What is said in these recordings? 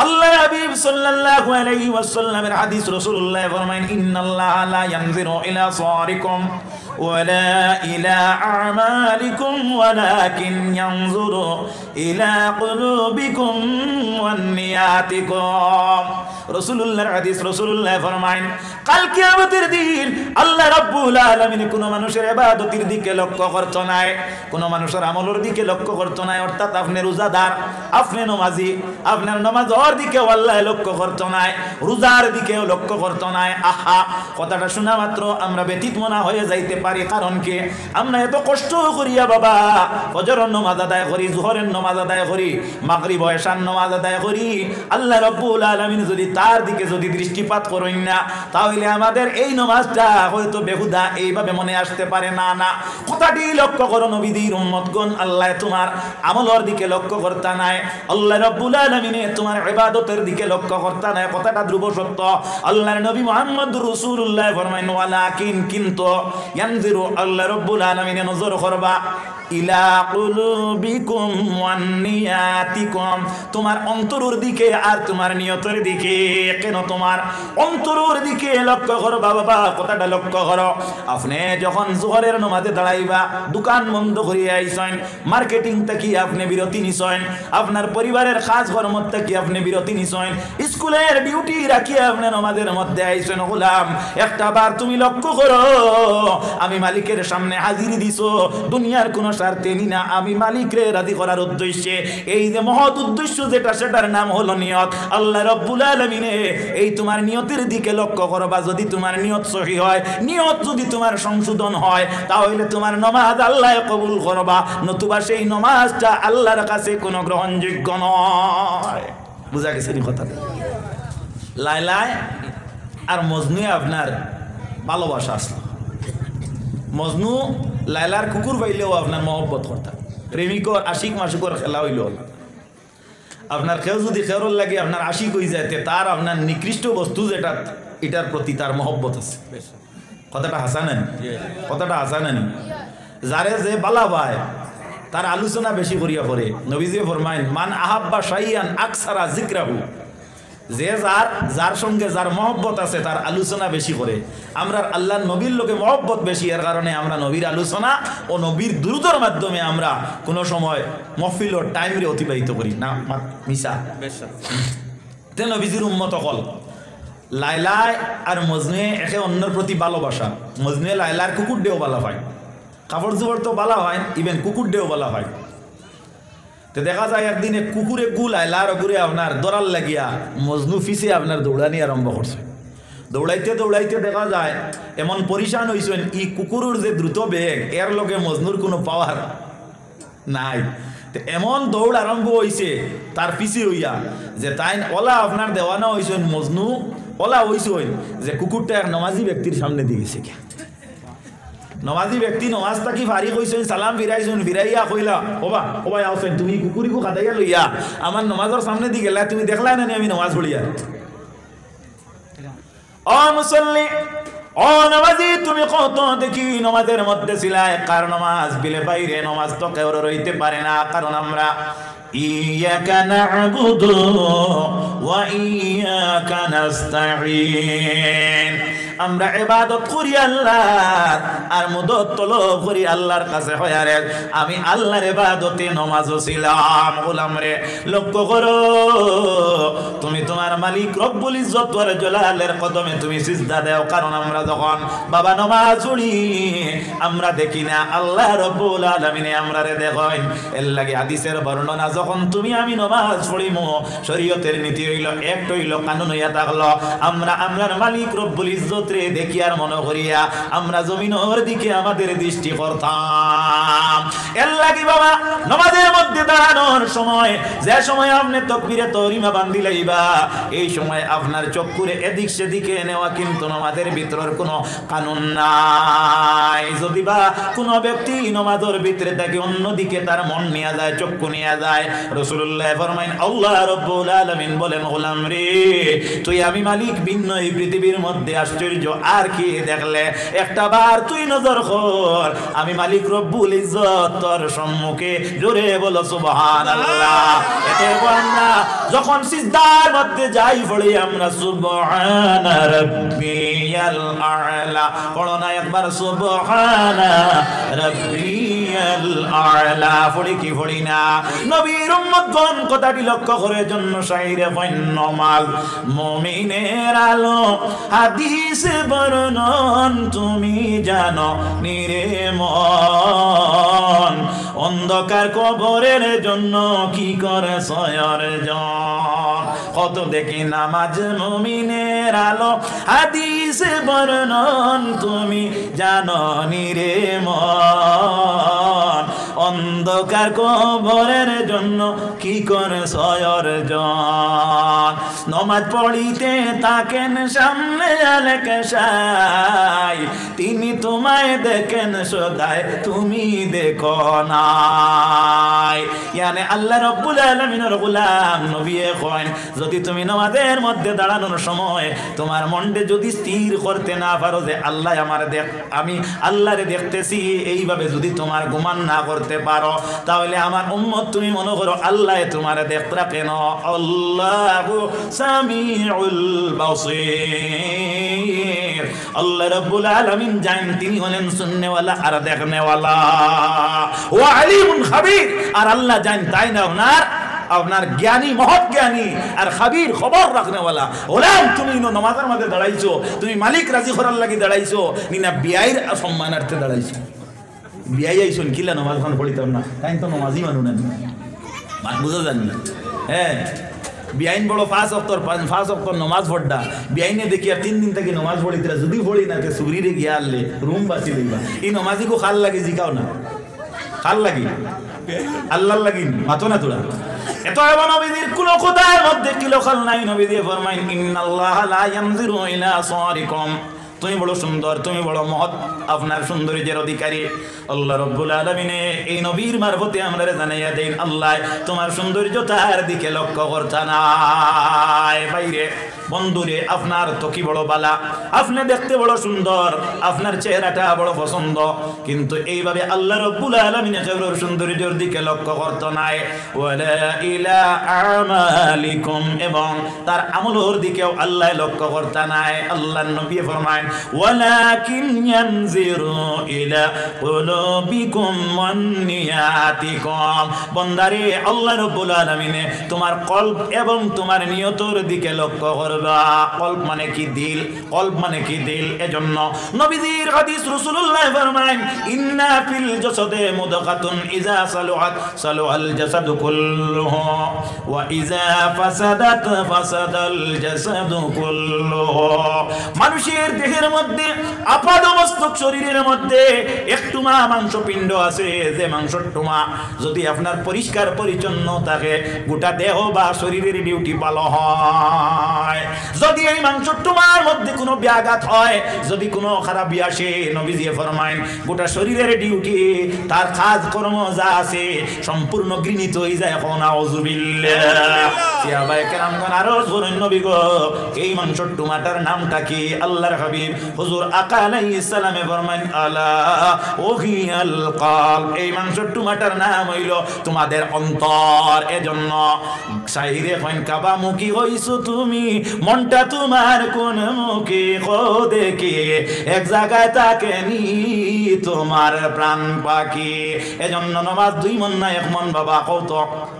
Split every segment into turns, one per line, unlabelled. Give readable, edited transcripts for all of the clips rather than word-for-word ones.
আল্লাহ হাবিব সাল্লাল্লাহু আলাইহি ওয়াসাল্লামের হাদিস, রাসূলুল্লাহ ফরমায়েন ইন্নাল্লাহা লা ইয়ানজিরু ইলা সারিকুম ওয়ালা ইলা আমালিকুম ওয়ালাকিন ইয়ানজুরু ইলা কুলুবিকুম ওয়ান নিয়াতিকুম। রাসূলুল্লাহর হাদিস, রাসূলুল্লাহ ফরমায়েন কাল কিয়ামতের দিন আল্লাহ রাব্বুল আলামিন কোন মানুষের ইবাদতের দিকে লক্ষ্য করত না, কোন মানুষের আমলের দিকে লক্ষ্য করত না। অর্থাৎ আপনি রোজাদার, আপনি নামাজি, আপনার নামাজের দিকে আল্লাহ লক্ষ্য করত না, রোজার দিকেও লক্ষ্য করত না। আহা, কথাটা শোনা মাত্র আমরা ব্যতীত মনা হয়ে যাইতে পারি। কারণ কি, আমরা এত কষ্ট করিয়া বাবা ফজরের নামাজ আদায় করি, যোহরের নামাজ আদায় করি, মাগরিব এশার নামাজ আদায় করি। আল্লাহ রাব্বুল আলামিন যদি তার দিকে যদি দৃষ্টিপাত করেন না, তাহলে আমাদের এই নামাজটা হয়তো বেহুদা এইভাবে মনে আসতে পারে না। না, কথাটি লক্ষ্য করো নবীদের উম্মতগণ, আল্লাহ তোমার আমলের দিকে লক্ষ্য করতে নাই, আল্লাহ রাব্বুল আলামিন তোমার ইবাদতের দিকে লক্ষ্য করতে নাই। কথাটা ধ্রুব সত্য। আল্লাহর নবী মুহাম্মদুর রাসূলুল্লাহ ফরমায়েন ওয়ালাকিন, কিন্তু ইয়ানজিরু, আল্লাহ রাব্বুল আলামিন নজর করবা ইলা কুলুবিকুম ওয়ান নিয়াতিকুম, তোমার অন্তরের দিকে আর তোমার নিয়তের দিকে। কেন তোমার অন্তরের দিকে লক্ষ্য করবা বাবা, কথাটা লক্ষ্য করো। আপনি যখন যোহরের নামাজে দাঁড়াইবা, দোকান বন্ধ করিয়া আইছেন, মার্কেটিং থেকে আপনি বিরতি নিছেন, আপনার পরিবারের কাজ কর্ম থেকে আপনি বিরতি নিছেন, স্কুলের ডিউটি রাখিয়া আপনি নামাজের মধ্যে আইছেন। গোলাম, একটা বার তুমি লক্ষ্য করো, আমি মালিকের সামনে হাজিরি দিছো দুনিয়ার কোন স্বার্থে না, আমি মালিকরে রাজি করার উদ্দেশ্যে। এই যে মহৎ উদ্দেশ্য যেটা, সেটার নাম হলো নিয়ত। আল্লাহ রাব্বুল আলামিন এই তোমার নিয়তের দিকে লক্ষ্য করবা। যদি তোমার নিয়ত সহি হয়, নিয়ত যদি তোমার সংশোধন হয়, তাহলে তোমার নামাজ আল্লাহ কবুল করবা, নতুবা সেই নামাজটা আল্লাহর কাছে কোনো গ্রহণযোগ্য নয়। বুঝা গেছে নি কথাটা? লায়লায় আর মজনুয়ে আপনার ভালোবাসা আসলো। মজনু লায়লার কুকুর পাইলেও আপনার মহব্বত করতাম, প্রেমিকর আশিক মাসুকর খেলা হইল। আপনার কেউ যদি খেরর লাগে আপনার আশিক হয়ে যায়, তার আপনার নিকৃষ্ট বস্তু যেটা, এটার প্রতি তার মহব্বত আছে। কথাটা হাসানেন, কথাটা হাসানেন। যারে যে বালা পায় তার আলোচনা বেশি করিয়া পড়ে। নবীজি ফরমাইন মান আহাব্বা শাইয়ান আকসারা যিকরাহু, যে যার সঙ্গে যার মহব্বত আছে তার আলোচনা বেশি করে। আমরা আল্লাহর নবীর লোকে মহব্বত বেশি, এর কারণে আমরা নবীর আলোচনা ও নবীর দুরুদের মাধ্যমে আমরা কোনো সময় মহফিল ও টাইমরে অতিবাহিত করি না। মিশা তে নবীজির উম্মত হল লায়লায় আর মজনুয়ে একে অন্যের প্রতি ভালোবাসা। মজনুয়ে লায়লার কুকুর দেও বলা হয়, কাপড় জোবর তো বলা হয়, ইভেন কুকুর দেও বলা হয়। তো দেখা যায় একদিনে কুকুরে লায়লার ঘুরে আপনার দরাল লাগিয়া মজনু ফিসে আপনার দৌড়ানি আরম্ভ করছে। দৌড়াইতে দৌড়াইতে দেখা যায় এমন পরিশান হয়েছেন, ই কুকুরের যে দ্রুত বেগ, এর লগে মজনুর কোনো পাওয়ার নাই। এমন দৌড় আরম্ভ হয়েছে তার পিছে হইয়া, যে তাই ওলা আপনার দেওয়ানো হয়েছেন মজনু, ওলা হয়েছেন যে কুকুরটা এক নমাজি ব্যক্তির সামনে দিয়ে গেছে। নমাজি ব্যক্তি নমাজ থাকি ফারি কইছেন, সালাম ফিরাইছেন, ফিরাইয়া কইলা ওবা ওবা আছেন তুমি কুকুরিকু খাদাইয়া লইয়া আমার নমাজের সামনে দিয়ে গেলা, তুমি দেখলাই না আমি নমাজ পড়িয়া। ও মুসল্লি, ও নমাজি, তুমি কত দেখি নমাজের মধ্যে ছিলাই, কার নমাজ বিলে বাইরে নমাজ তো কেউ রইতে পারে না। কারণ আমরা ইয়াকা না'বুদু ওয়া ইয়াকা নাস্তাঈন, আমরা ইবাদত করি আল্লাহর আর মদদ তলব করি আল্লাহর কাছে। হয় আরে আমি আল্লাহর ইবাদতে নামাজও ছিলাম। গোলামরে লক্ষ্য করো, তুমি তোমার মালিক রব্বুল ইজ্জত ওয়াল জালালের কদমে তুমি সিজদা দাও। কারণ আমরা যখন বাবা নামাজ পড়ি আমরা দেখি না, আল্লাহ রব্বুল আলামিন আমরারে দেখেন। এর লাগি হাদিসের বর্ণনা, যখন তুমি আমি নামাজ পড়িমু শরীয়তের নীতি হইল একটা হইল, কানুন হইয়া থাকলো, আমরা আমরার মালিক রব্বুল ইজ্জত রে দেখি আর মনে করিয়া আমরা জমিনের দিকে আমাদের দৃষ্টি করতাম। এর লাগি বাবা নামাজের মধ্যে দাঁড়ানোর সময়, যে সময় আপনি তাকবীরে তাহরিমা বান্ধি লাইবা, এই সময় আপনার চক্ষুরে এদিক সেদিকে নেওয়া কিন্তু নামাজের ভিতরের কোনো কানুন নাই। যদি বা কোনো ব্যক্তি নামাজের ভিতরে থাকে অন্যদিকে তার মন নিয়ে যায়, চক্ষু নিয়ে যায়, রাসূলুল্লাহ ফরমাইন আল্লাহ রাব্বুল আলামিন বলেন গোলাম রে তুই আমি মালিক ভিন্ন এই পৃথিবীর মধ্যে আশ্চর্য আর কি দেখলে, একটা বার তুই নজর কর আমি মালিক রব্বুল ইজ্জত তোর সম্মুখে, জোরে বলো সুবহানাল্লাহ। এতে আমরা যখন সিজদার মধ্যে যাই পড়ি আমরা সুবহানা রাব্বিয়াল আ'লা, পড়ো না একবার সুবহানা রাব্বিয়াল আ'লা, পড়ি কি পড়ি না? নবীর উম্মতগণ কথাটি লক্ষ্য করে জন্য শাইরে কইন নামাজ মুমিনের আলো, হাদিস বর্ণন তুমি জানো নিরে মন, অন্ধকার কবরের জন্য কি করে সয়রজন, কত দেখি নামাজ মুমিনের আলো, হাদিস বর্ণন তুমি জানো নিরে মন, অন্ধকার কবরের জন্য কি করে সয়রজন। নমাজ পড়িতে থাকেন সামনে আলেকে সাই, তিনি তোমায় দেখেন সদায় তুমি দেখো নাই। ইয়ানে আল্লাহ রাব্বুল আলামিনের গোলাম নবী কইন যদি তুমি নামাজের মধ্যে দাঁড়ানোর সময় তোমার মনকে যদি স্থির করতে না পারো যে আল্লাহ আমার দেখ, আমি আল্লাহরে দেখতেছি, এইভাবে যদি তোমার গুমান না করতে পারো তাহলে আমার উম্মত তুমি মনে করো আল্লাহ তোমার দেখরা কেন, আল্লাহু সামিউল বাসীর। আল্লাহ রাব্বুল আলামিন জানেন তিনি হলেন শুননেওয়ালা আর দেখনেওয়ালা, ওয়া আলিমুন খাবীর, আর আল্লাহ জানেন তাই না আপনার জ্ঞানী, মহৎ জ্ঞানী আর খাবির, খবর রাখনেওয়ালা। ওলাম তুমি নামাজের মধ্যে দাঁড়াইছো, তুমি মালিক রাজি করার লাগি দাঁড়াইছো নিনা বিয়াইর সম্মানার্থে দাঁড়াইছো। বিয়াই আইসুন কিলা নামাজ খান পড়িতাম না, তাই তো নামাজই মানু না, বুঝা যান না। হ্যাঁ বিআইন বড় 5 অক্টর নমাজ পড়া, বিআইনে দেখিয়া 3 দিন থেকে নমাজ পড়িতরা, যদি পড়ি না সুগরিরে গিয়া আনলে রুম বাঁচি লইবা। এই নমাজি কো খাল লাগি জিকাও না, খাল লাগি আল্লাহর লাগি মাতো না তোরা। এত এবং নবীদের কোন খোদার মধ্যে কিলো খাল নাই। নবী দিয়ে ফরমাইন ইন্নাল্লাহ লা ইয়ানজিরু ইলা সারিকুম, তুমি বড় সুন্দর, তুমি বড় মহৎ, আপনার সৌন্দর্যের অধিকারী। আল্লাহ রাব্বুল আলামিনে এই নবীর মারফতে আমরা জানাইয়া দেন আল্লাহ তোমার সৌন্দর্যতার দিকে লক্ষ্য করতা নাই। বাইরে বন্ধুরে আপনার তো কি বড় বালা, আপনি দেখতে বড় সুন্দর, আপনার চেহারাটা বড় পছন্দ, কিন্তু এইভাবে আল্লাহ রাব্বুল আলামিনে কেবল সৌন্দর্যের দিকে লক্ষ্য করতো নাই, ওয়ালা ইলা আমালিকুম, এবং তার আমলের দিকেও আল্লাহ লক্ষ্য করতা নাই। আল্লাহর নবী ফরমায় ওয়ালাকিন ইয়ানজিরু ইলা কুলুবিকুম ওয়ান নিয়াতিকুম, বান্দারে আল্লাহ রাব্বুল আলামিনে তোমার কলব এবং তোমার নিয়তের দিকে লক্ষ্য করবা। কলব মানে কি দিল, কলব মানে কি দিল। এজন্য নবীজির হাদিস রাসূলুল্লাহ ফরমায় ইন্না ফিল জাসাদে মুদগাতুন ইযা সালুহাত সালুহাল জাসাদু কুল্লুহু ওয়া ইযা ফাসাদাত ফাসাদাল জাসাদু কুল্লুহু, মানুষের দেহের মধ্যে আপাদমস্তক শরীরের মধ্যে একটু মাংসপিণ্ড আছে, যে মাংসটুমা যদি আপনার পরিষ্কার পরিচ্ছন্ন থাকে গোটা দেহ বা শরীরের ডিউটি ভালো হয়। যদি এই মাংসটুমার মধ্যে কোনো ব্যাঘাত হয়, যদি কোনো খারাপ আসে, নবীজি ফরমায় গোটা শরীরের ডিউটি তার কাজ কর্ম যা আছে সম্পূর্ণ ঘৃণিত হয়ে যায়। এখন আউযুবিল্লাহ, সাহাবায়ে কেরামগণ আরো বলেন নবী গো এই মাংসটুমাটার নামটা কি? আল্লাহর হাবিব হুজুর আকা আলাইহিস সালামে ফরমায় আলা ওহিয়াল কলব, এই মাংসটুমাটার নাম হইল তোমাদের অন্তর। এজন্য শাইরে কইন কাবা মুখী হইছো তুমি, মনটা তোমার কোন মুখে কো দেখে এক জায়গায় তাকে নি তোমার প্রাণ পাখি। এজন্য নামাজ 2 মন না 1 মন বাবা কত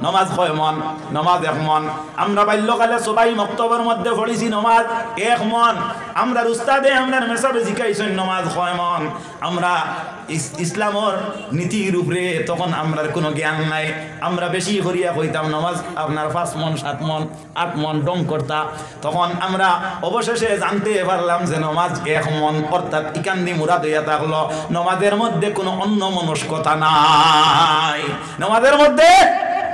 নামাজ কয় মন? নামাজ 1 মন। আমরা বাল্যকালে সবাই মক্তবের মধ্যে পড়িছি নামাজ 1 মন। আমরা উস্তাদে আমরা মেসাবে শিখাইছেন নামাজ কয় মন। আমরা ইসলামের নীতির উপরে তখন আমরা কোনো জ্ঞান নাই, আমরা বেশি করিয়া কইতাম নামাজ আপনার 5 মন 7 মন 8 মন ডং করতা। তখন আমরা অবশেষে জানতে পারলাম যে নামাজ 1 মন, অর্থাৎ ইকান্দি মুরাদ হইয়া থাকলো নামাজের মধ্যে কোনো অন্য মনস্কতা নাই। নামাজের মধ্যে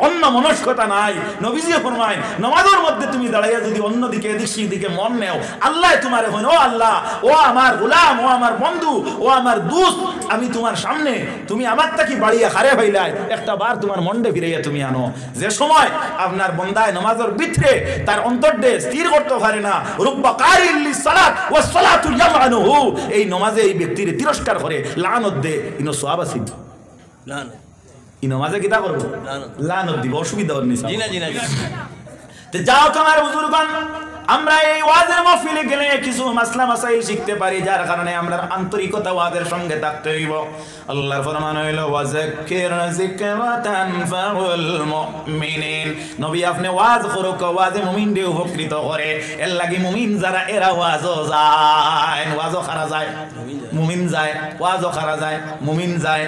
অন্য মনস্কতা নাই। নবীজি ফরমায় নামাজের মধ্যে তুমি দাঁড়াইয়া যদি অন্যদিকে এদিক সেদিকে মন নেও, আল্লাহ তোমার এখন, ও আল্লাহ, ও আমার গোলাম, ও আমার বন্ধু, ও আমার দোস্ত, আমি তোমার সামনে, তুমি আমার তাকি বাড়িয়া খারে হইলাই, একটা বার তোমার মন্ডে ফিরাইয়া তুমি আনো। যে সময় আপনার বন্দায় নামাজের ভিতরে তার অন্তর্দে স্থির করতে পারে না, রুব্বা কারিল লিসসালাত ওয়াস সালাতু ইয়ালআনুহু, এই নামাজে এই ব্যক্তির তিরস্কার করে, লানত দে, ইনো সওয়াব আছে, লানত ই নামাজে কিতা করব, লানত দিব, অসুবিধা হল নিসা। জি না জি না। তে যাও তোমার বুজুর্গণ, আমরা এই ওয়াজের মাহফিলে গেলে কিছু মাসলা মাসাইল শিখতে পারি, যার কারণে আমরা আন্তরিকতা ওয়াজের সঙ্গে থাকতে হইব। আল্লাহর ফরমান হইল ওয়াযাক্কির যিকরাতান ফাউল মুমিনিন, নবী আপনি ওয়াজ করো, ওয়াজে মুমিনদের উপকৃত করে, এর লাগি মুমিন যারা এরা ওয়াজও যায়, ওয়াজও খারা যায়, মুমিন যায়, ওয়াজও খারা যায়, মুমিন যায়।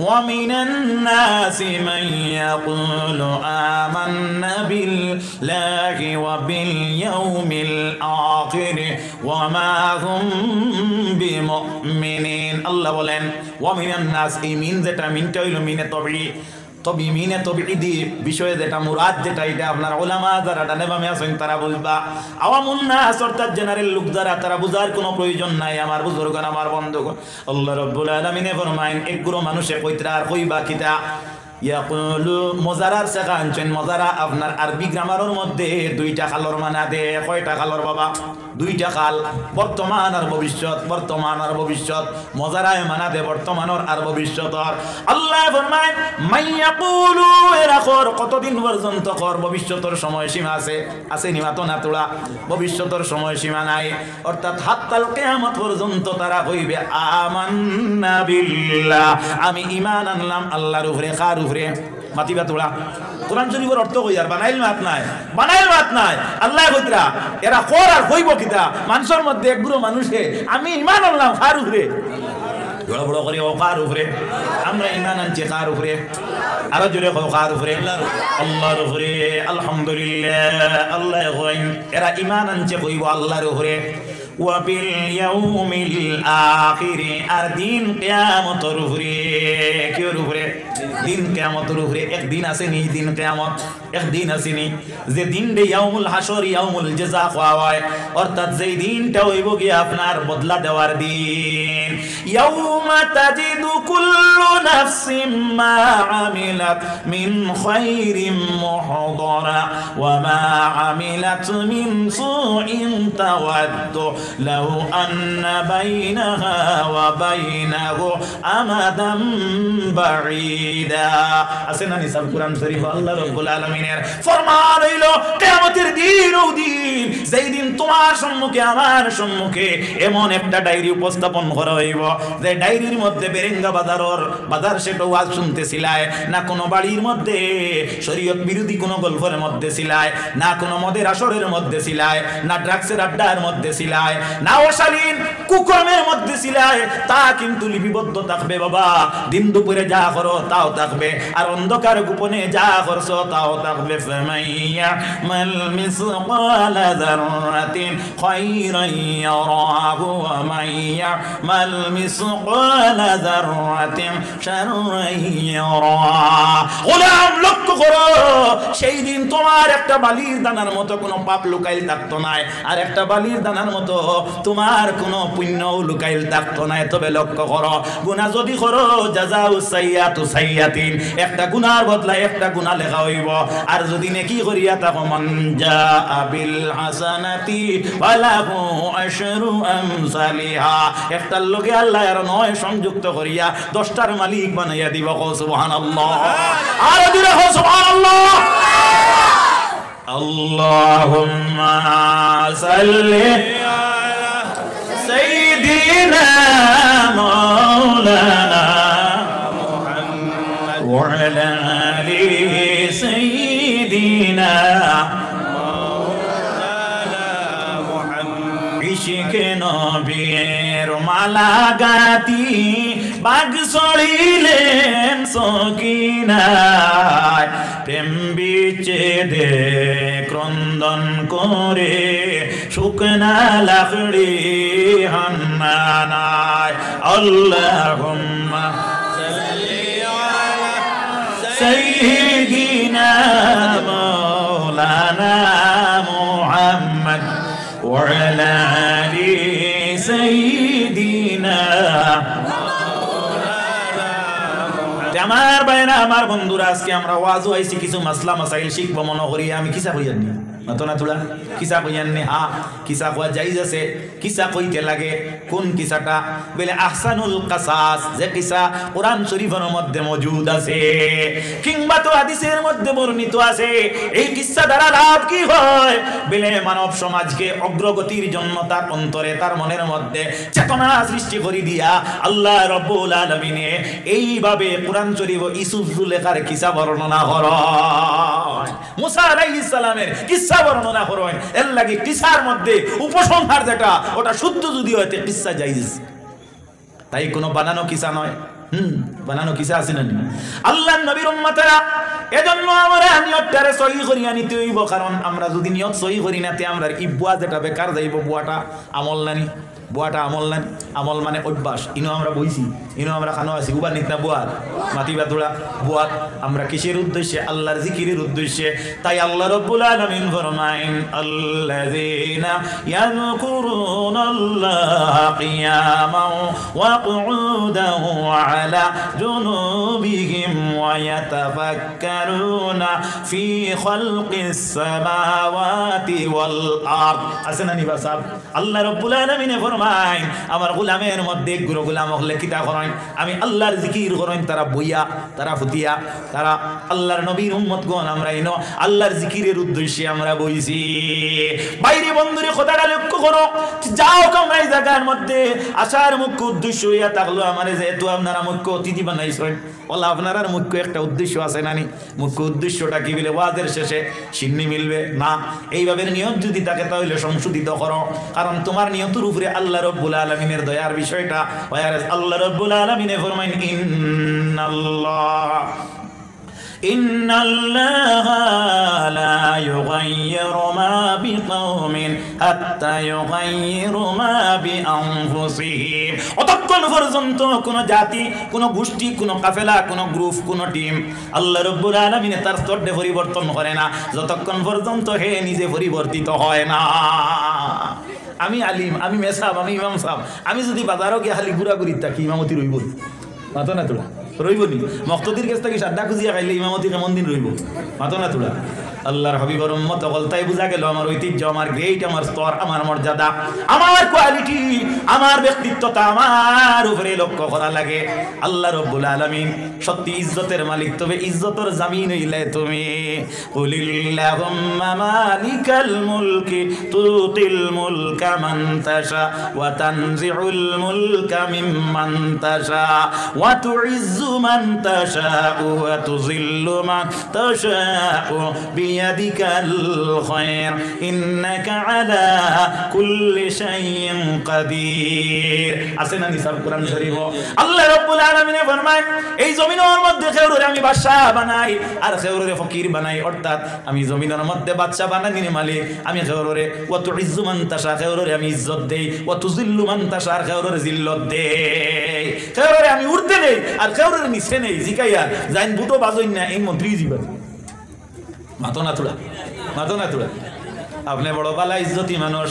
ومن الناس من يقول آمنا بالله وباليوم الآخر وما هم بمؤمنين। الله বলেন ومن الناس, এই মিন যেটা, মিনটা হইল মিনে তবি, তবে মিনে তবিঈদি বিষয়ে যেটা মুরাদ, যেটা এটা আপনার উলামা যারা ডানে বামে আছেন তারা বুঝবা। আওয়ামুন নাস অর্থাৎ জেনারেল লোক যারা, তারা বুঝার কোনো প্রয়োজন নাই। আমার বুজুর্গণ, আমার বন্ধুগণ, আল্লাহ রাব্বুল আলামিনে ফরমায়েন একগুলো মানুষে কইতরা আর কইবা কিতা, ইয়াকুলু মজারার শেখা আনছেন। মজারা আপনার আরবি গ্রামারের মধ্যে দুইটা খালর মানা দে। কয়টা খালর বাবা? দুইটা খাল, বর্তমান আর ভবিষ্যৎ, বর্তমান আর ভবিষ্যৎ। মজারায় মানা দে বর্তমানের আর ভবিষ্যতর। আল্লাহ ফরমায় মাইয়াকুলু, এরা কর কতদিন পর্যন্ত কর, ভবিষ্যতের সময়সীমা আছে, আছে নিমাতো না তোলা, ভবিষ্যতের সময়সীমা নাই। অর্থাৎ হাত্তাল কিয়ামত পর্যন্ত তারা কইবে আমান্না বিল্লাহ, আমি ঈমান আনলাম আল্লাহর উপরে। কার উপরে? মাতিবা তোলা। কোরআন শরীফের অর্থ কই আর বানাইল মাত নাই, বানাইল মাত নাই। আল্লাহ কইতরা এরা কর আর কইব কিতা, মানুষের মধ্যে একগুলো মানুষে আমি ঈমান আনলাম কার উপরে, বড় বড় করে ও কার উপরে, আমরা ঈমান আনছি কার উপরে, আরো জোরে কও কার উপরে, আল্লাহর উপরে। আলহামদুলিল্লাহ, আল্লাহ কইন এরা ঈমান আনছে কইব আল্লাহর উপরে। ওয়াবিল ইয়াউমিল আখির, আর দিন কিয়ামতের উপরে। কির উপরে? দিন কিয়ামতের উপরে। একদিন আসেনি দিন কিয়ামত, একদিন আসেনি যে দিন রে ইয়াউমুল হাসর, ইয়াউমুল জাযা কোয়া হয়, অর্থাৎ যেই দিনটা হইব কি আপনার বদলা দেওয়ার দিন। ইয়াউমা তাজিদু কুল্লু নাফসিন মা আমিলাত মিন খায়রিন মুহদারা ওয়া মা আমিলাত মিন সুইন তাওয়াদ্দু লাউ আন্না বাইনাহা ওয়া বাইনাহু আমাদাম বাঈদা। আছে না নিসাব কুরআন শরীফ? আল্লাহ রাব্বুল আলামিনের ফরমান হইল কিয়ামতের দিন, ও দিন যেই দিন তোমার সম্মুখে আমার সম্মুখে এমন একটা ডায়েরি উপস্থাপন করা হইব, যে ডায়েরির মধ্যে বেরেঙ্গা বাজার সেটা ওয়াজ শুনতেছিলায় না, কোনো বাড়ির মধ্যে শরীয়ত বিরোধী কোনো গল্পের মধ্যে ছিলায় না, কোনো মদের আসরের মধ্যে ছিলায় না, ড্রাগসের আড্ডার মধ্যে ছিলায় না, অশালীন কুকর্মের মধ্যে ছিলায়, তা কিন্তু লিপিবদ্ধ থাকবে বাবা। দিন দুপুরে যা করো তাও থাকবে, আর অন্ধকার গোপনে যা করছো তাও থাকবে। ফামাইয়া মাল মিসকালা যাররাতিন খায়রান ইয়ারাহু ওয়া মাইয়া মাল মিসকালা যাররাতিন শাররান ইয়ারাহু। গোলাম লক্ষ্য করো, সেই দিন তোমার একটা বালির দানার মতো কোনো পাপ লুকাইল থাকতো না, আর একটা বালির দানার মতো তোমার কোনো পুণ্য লুকাইল থাকতো না। তবে লক্ষ্য করো, গুনাহ যদি করো জাযাউ সাইয়্যাতু সাইয়্যাতিন, একটা গুনার বদলা একটা গুনাহ লেখা হইব। আর যদি নেকি করিয়া থাকো মান জাআ বিল হাসানাতি ফালাহু আশরু আমসালিহা, একটার লগে আল্লাহ আর 9 সংযুক্ত করিয়া 10টার মালিক বানাইয়া দিব। সুবহানাল্লাহ, আর দিলে সুবহানাল্লাহ। আল্লাহুম্মা সাল্লি আলা সাইয়্যিদিনা মাওলানা মুহাম্মদ ওয়া আলা আলি সাইয়্যিদিনা মাওলানা মুহাম্মদ। ইশকে নবীর মালা গাতি বাগ সড়িলেন সকিনায়, প্রেম বিচ্ছেদে ক্রন্দন করে শুকনা লাকড়ি হান্নানায়। আল্লাহুম্মা সাল্লি আলা সাইয়্যিদিনা সাইয়্যিদিনা মাওলানা মুহাম্মদ ওয়া আলা আলি সাইয়্যিদিনা। আমার ভাইরা, আমার বন্ধুরা, আজকে আমরা ওয়াজ হইছি কিছু মাসলা মাসাইল শিখবো মনে করি। আমি কিসা কই জানি মাতো না তোলা কিসা কই জানি। হ্যাঁ, কিসা কওয়া জায়েজ আছে। কিসা কইতে লাগে কোন কিসাটা? বলে আহসানুল কাসাস, যে কিসা কোরআন শরীফের মধ্যে মজুদ আছে কিংবা তো হাদিসের মধ্যে বর্ণিত আছে। এই কিসা দ্বারা লাভ কি হয়? বলে মানব সমাজকে অগ্রগতির জন্য তার অন্তরে, তার মনের মধ্যে চেতনা সৃষ্টি করে দিয়া আল্লাহ রাব্বুল আলামিনে এইভাবে কোরআন শরীফ ইউসুফ জুলেখার কিসা বর্ণনা করেন, মুসা আলাইহিস সালামের কিসা বর্ণনা করেন। এর লাগি কিসার মধ্যে উপসংহার যেটা, ওটা শুদ্ধ যদি হইতে কিসা জায়েজ, তাই কোনো বানানো কিসা নয়। বানানো কিসা আছে না? আল্লাহর নবীর উম্মতেরা, এজন্য আমরা নিয়তটারে সহিহ করিয়া নিতে হইব। কারণ আমরা যদি নিয়ত সহিহ করি না, তে আমরা বুয়া যেটা বেকার যাইব, বুয়াটা আমল নানি, বুয়াটা আমল নানি। আমল মানে অভ্যাস। ইনো আমরা বইছি, ইনো আমরা খানো আছি, উবার নিত না বুয়ার মাটি বাতুড়া বুয়ার। আমরা কিসের উদ্দেশ্যে? আল্লাহর জিকিরের উদ্দেশ্যে। তাই আল্লাহ রাব্বুল আলামিন ফরমায়েন, আল্লাযীনা ইয়াযকুরুনাল্লাহা কিয়ামান ওয়া কুউদান ওয়া আলা জুনুবিহিম ওয়া ইয়াতাফাক্কারুনা ফি খালকিস সামাওয়াতি ওয়াল আরদ। আছে না নিবা সাহেব? আল্লাহ রাব্বুল আলামিন ফরমায়েন, আমার গোলামের মধ্যে গুলো গোলাম হলে কিতা করেন? আমি আল্লাহর জিকির করেন, তারা বইয়া, তারা ফুটিয়া, তারা আল্লাহর নবীর উম্মতগণ। আমরা ইনো আল্লাহর জিকিরের উদ্দেশ্যে আমরা বইছি। বাইরে বন্ধুরে কথাটা লক্ষ্য করো, যাও তোমরা এই জায়গার মধ্যে আসার মুখ্য উদ্দেশ্য হইয়া থাকলো আমার, যেহেতু আপনারা মুখ্য অতিথি বানাইছেন, বলা আপনার মুখ্য একটা উদ্দেশ্য আছে নানি? মুখ্য উদ্দেশ্যটা কি বলে? ওয়াজের শেষে সিন্নি মিলবে না। এইভাবে নিয়ত যদি থাকে তাহলে সংশোধিত করো, কারণ তোমার নিয়তের উপরে আল্লাহ রাব্বুল আলামিনের দয়ার বিষয়টা। আল্লাহ রাব্বুল আলামিনে ফরমাইন, ইন্নাল্লাহা লা ইউগাইয়িরু মা বিকাওমিন হাত্তা ইউগাইয়িরু মা বিআনফুসিহিম। অতক্ষণ পর্যন্ত কোন জাতি, কোন গোষ্ঠী, কোন কাফেলা, কোন গ্রুপ, কোন টিম আল্লাহ রাব্বুল আলামিন তার স্তরে পরিবর্তন করে না, যতক্ষণ পর্যন্ত হে নিজে পরিবর্তিত হয় না। আমি আলিম, আমি মেসাব, আমি ইমাম সাহেব, আমি যদি বাজারও গিয়ে খালি ঘুরাঘুরি থাকি, ইমামতি রইব মাতো না তোরা? রইব নি? মক্তদির কাছ থেকে সাদ্দা খুঁজিয়া খাইলে ইমামতি কেমন দিন রইব? মাতো না তোরা? আল্লাহর হাবিবের উম্মত হল। তাই বুঝা গেল আমার ঐতিহ্য, আমার গ্রেট, আমার স্তর, আমার মর্যাদা, আমার কোয়ালিটি, আমার ব্যক্তিত্বটা আমার উপরে লক্ষ্য করা লাগে। আল্লাহ রাব্বুল আলামিন সত্যি ইজ্জতের মালিক, তবে ইজ্জতের জামিন হইলে তুমি। কুলিল্লাহুম্মা মালিকাল মুলকি তুতিল মুলকা মান তাশা ওয়া তানজিউল মুলকা মিম্মান তাশা ওয়া তুইজ্জু মান তাশা ওয়া তুযিল্লু মান তাশা বিয়াদিকাল খায়র ইন্নাকা আলা কুল্লি শাইইন কাদির। আছে না নিসাব কোরআন শরীফ? আল্লাহ রাব্বুল আলামিন ফরমায়, এই জমিনের মধ্যে খেউরে আমি বাদশা বানাই আর খেউরে ফকির বানাই। অর্থাৎ আমি জমিনের মধ্যে বাদশা বানানির মালিক। আমি খেউরে ওয়া তুইজ্জু মান তাশা, খেউরে আমি ইজ্জত দেই, ওয়া তুযিল্লু মান তাশা, আর খেউরে জিল্লত দেই। খেউরে আমি উঠতে নেই আর খেউরে নিচে নেই। জিকাইয়া জাইন বুটো বাজইন না, এই মন্ত্রী জীবন মাতো না তোরা? মাতো না তোরা? আপনি বড় বালা ইজ্জতি মানুষ,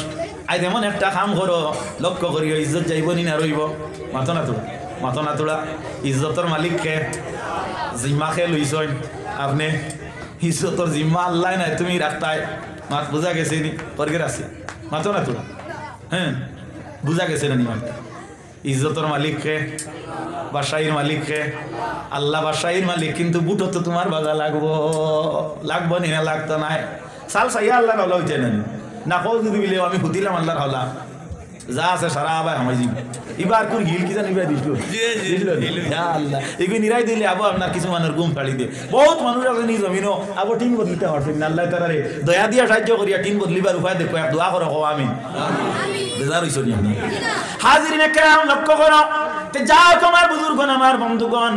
আজ এমন একটা কাম করো, লক্ষ্য করিও ইজ্জত যাইব নি না রইব? মাতো না তোরা? মাতো না তোরা? ইজ্জতর মালিক কে? জিম্মা খে লইছইন আপনি? ইজ্জতর জিম্মা আল্লাহ নাই, তুমি রাখতায়। মাত বুঝা গেছে নি? করগে আছে। মাতো না তোরা? হ্যাঁ, বুঝা গেছে না নি? ইজ্জতর মালিক কে? বাসাইর মালিক কে? আল্লাহ বাসাইর মালিক, কিন্তু বুটো তো তোমার বাজা লাগবো। লাগবো নি না? লাগতো না। সাল সাইয়া আল্লাহর হলা হইতে না না কৌ যদি বিলে আমি হুতিলাম আল্লাহর হলা যা আছে সারা আবার আমার জিম এবার কোন গিল কি জানি দিছিল আল্লাহ এগুলো নিরাই দিলে আবো আপনার কিছু মানুষের ঘুম ফাড়ি দিয়ে বহুত মানুষ আছে নিজ জমিনও আবো টিন বদলিতে পারছেন না। আল্লাহ তারা রে দয়া দিয়া সাহায্য করিয়া টিন বদলিবার উপায় দেখো, এক দোয়া করো আমি বেজার হইছ নি আপনি হাজিরিনে কেরাম লক্ষ্য করো। যাও তোমার বুজুর্গণ, আমার বন্ধুগণ,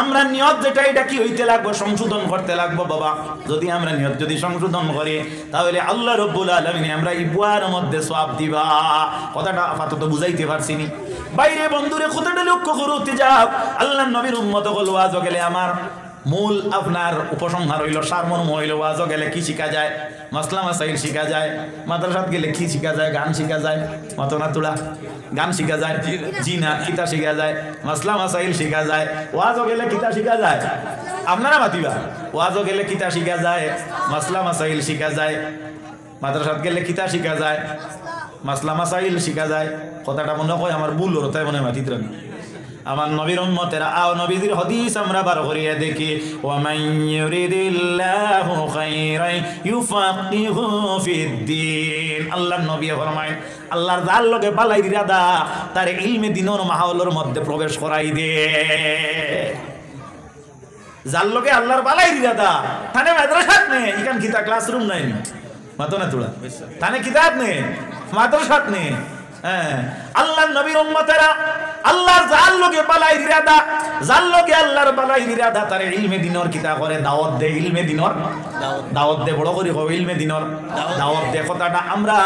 আমরা নিয়ত যেটা এটা কি হইতে লাগবো, সংশোধন করতে লাগবো বাবা। যদি আমরা নিয়ত যদি সংশোধন করি তাহলে আল্লাহ রাব্বুল আলামিন আমরা ইবুয়ার মধ্যে সওয়াব দিবা। কথাটা আপাতত বুঝাইতে পারছি নি বাইরে বন্ধুরে, কথাটা লক্ষ্য করতে যাও। আল্লাহর নবীর উম্মত হল ওয়াজ গেলে আমার মূল আপনার উপসংহার হইল সারমর্ম হইল ওয়াজও গেলে কি শিখা যায়, মাসলা মাসাইল শিখা যায়, মাদ্রাসাত গেলে কি শিখা যায়, গান শিখা যায়, মাতনা তোলা গান শিখা যায়, জি না কিতা শিখা যায়, মাসলা মাসাইল শিখা যায়, ওয়াজও গেলে কিতা শিখা যায়, আপনারা মাতিবা ওয়াজও গেলে কিতা শিখা যায়, মাসলা মাসাইল শিখা যায়, মাদ্রাসাত গেলে কিতা শিখা যায়, মাসলা মাসাইল শিখা যায়। কথাটা মনে হয় আমার ভুল হলো, তাই মনে মাতিত রাখি। আমার নবীর উম্মতেরা আও নবীর হাদিস আমরা বার করিয়া দেখি, ওয়া মান ইউরিদিল্লাহু খাইরান ইউফাক্কিহু ফিদ্দিন। আল্লাহর নবী ফরমায় আল্লাহর যার লগে বালাই ইরাদা তার ইলমে দ্বীনের মাহৌলের মধ্যে প্রবেশ করাই দে। যার লগে আল্লাহর বালাই ইরাদা তানে মাদ্রাসাত নেই, এখান কিতা ক্লাসরুম নাই মাতো না তোলা, তানে কিতাব নেই, মাদ্রাসাত নেই। হ্যাঁ, আল্লাহর নবীর উম্মতেরা আল্লাহর যার লগে বালাই ইরাদা, যার লগে আল্লাহর বালাই ইরাদা তারে ইলমে দ্বীনের কিতা করে দাওয়াত দে, ইলমে দ্বীনের দাওয়াত দে, বড় করে হবে ইলমে দ্বীনের দাওয়াত দে। কথাটা আমরা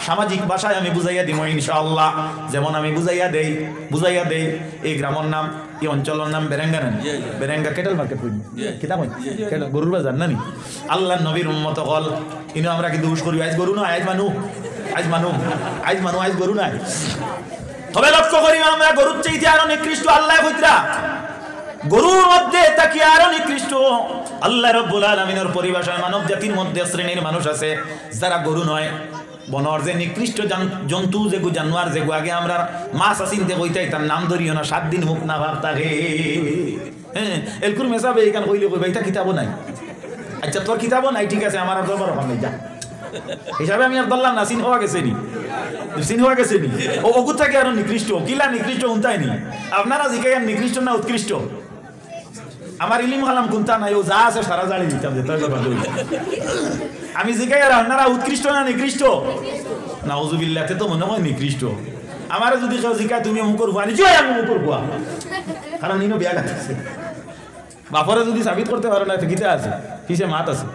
সামাজিক ভাষায় আমি বুঝাইয়া দিব ইনশাআল্লাহ। যেমন আমি বুঝাইয়া দেই এই গ্রামের নাম, এই অঞ্চলের নাম বেরেঙ্গা না, বেরেঙ্গা কেটল মার্কেট কই কিতা কই কেটল গরুর বাজার না নি। আল্লাহর নবীর উম্মত হল ইনো আমরা কি দোষ করি, আজ গরু না আজ মানু, আজ গরু নাই। তবে লক্ষ্য করি আমরা গরুর চাইতে আরো নিকৃষ্ট আল্লাহ কইতরা, গরুর মধ্যে তাকি আরো নিকৃষ্ট আল্লাহ রাব্বুল আলামিনের পরিভাষায় মানব জাতির মধ্যে শ্রেণীর মানুষ আছে যারা গরু নয়, বনর যে নিকৃষ্ট জন্তু যেগু জানোয়ার যেগু আগে আমরা মাছ আসিনতে কইতাই তার নাম ধরিও না, 7 দিন মুখ না ভাবতা হে। হ্যাঁ, এলকুর মেসাবে এইখান কইলে কইবা এটা কিতাবও নাই। আচ্ছা তোর কিতাবও নাই, ঠিক আছে, আমার আর দরবার ওখানে যা হিসাবে আমি আর বললাম না, সিন হওয়া গেছে নি ও ওগুর থেকে আরো নিকৃষ্ট। কিলা নিকৃষ্ট উনতাইনি আপনারা জিজ্ঞাসা নিকৃষ্ট না উৎকৃষ্ট? আমার ইলিম হালাম কোনটা নাই, ও যা আছে সারা জানি দিতাম যে আমি জিজ্ঞাসা আপনারা উৎকৃষ্ট না নিকৃষ্ট? নাউজুবিল্লাহতে তো মনে হয় নিকৃষ্ট। আমার যদি কেউ জিজ্ঞাসা তুমি মুখর ভুয়া নিচে আমি মুখর ভুয়া, কারণ ইনো বিয়া গাছে বাপরে যদি সাবিত করতে পারো না গীতা আছে কিসে মাত আছে।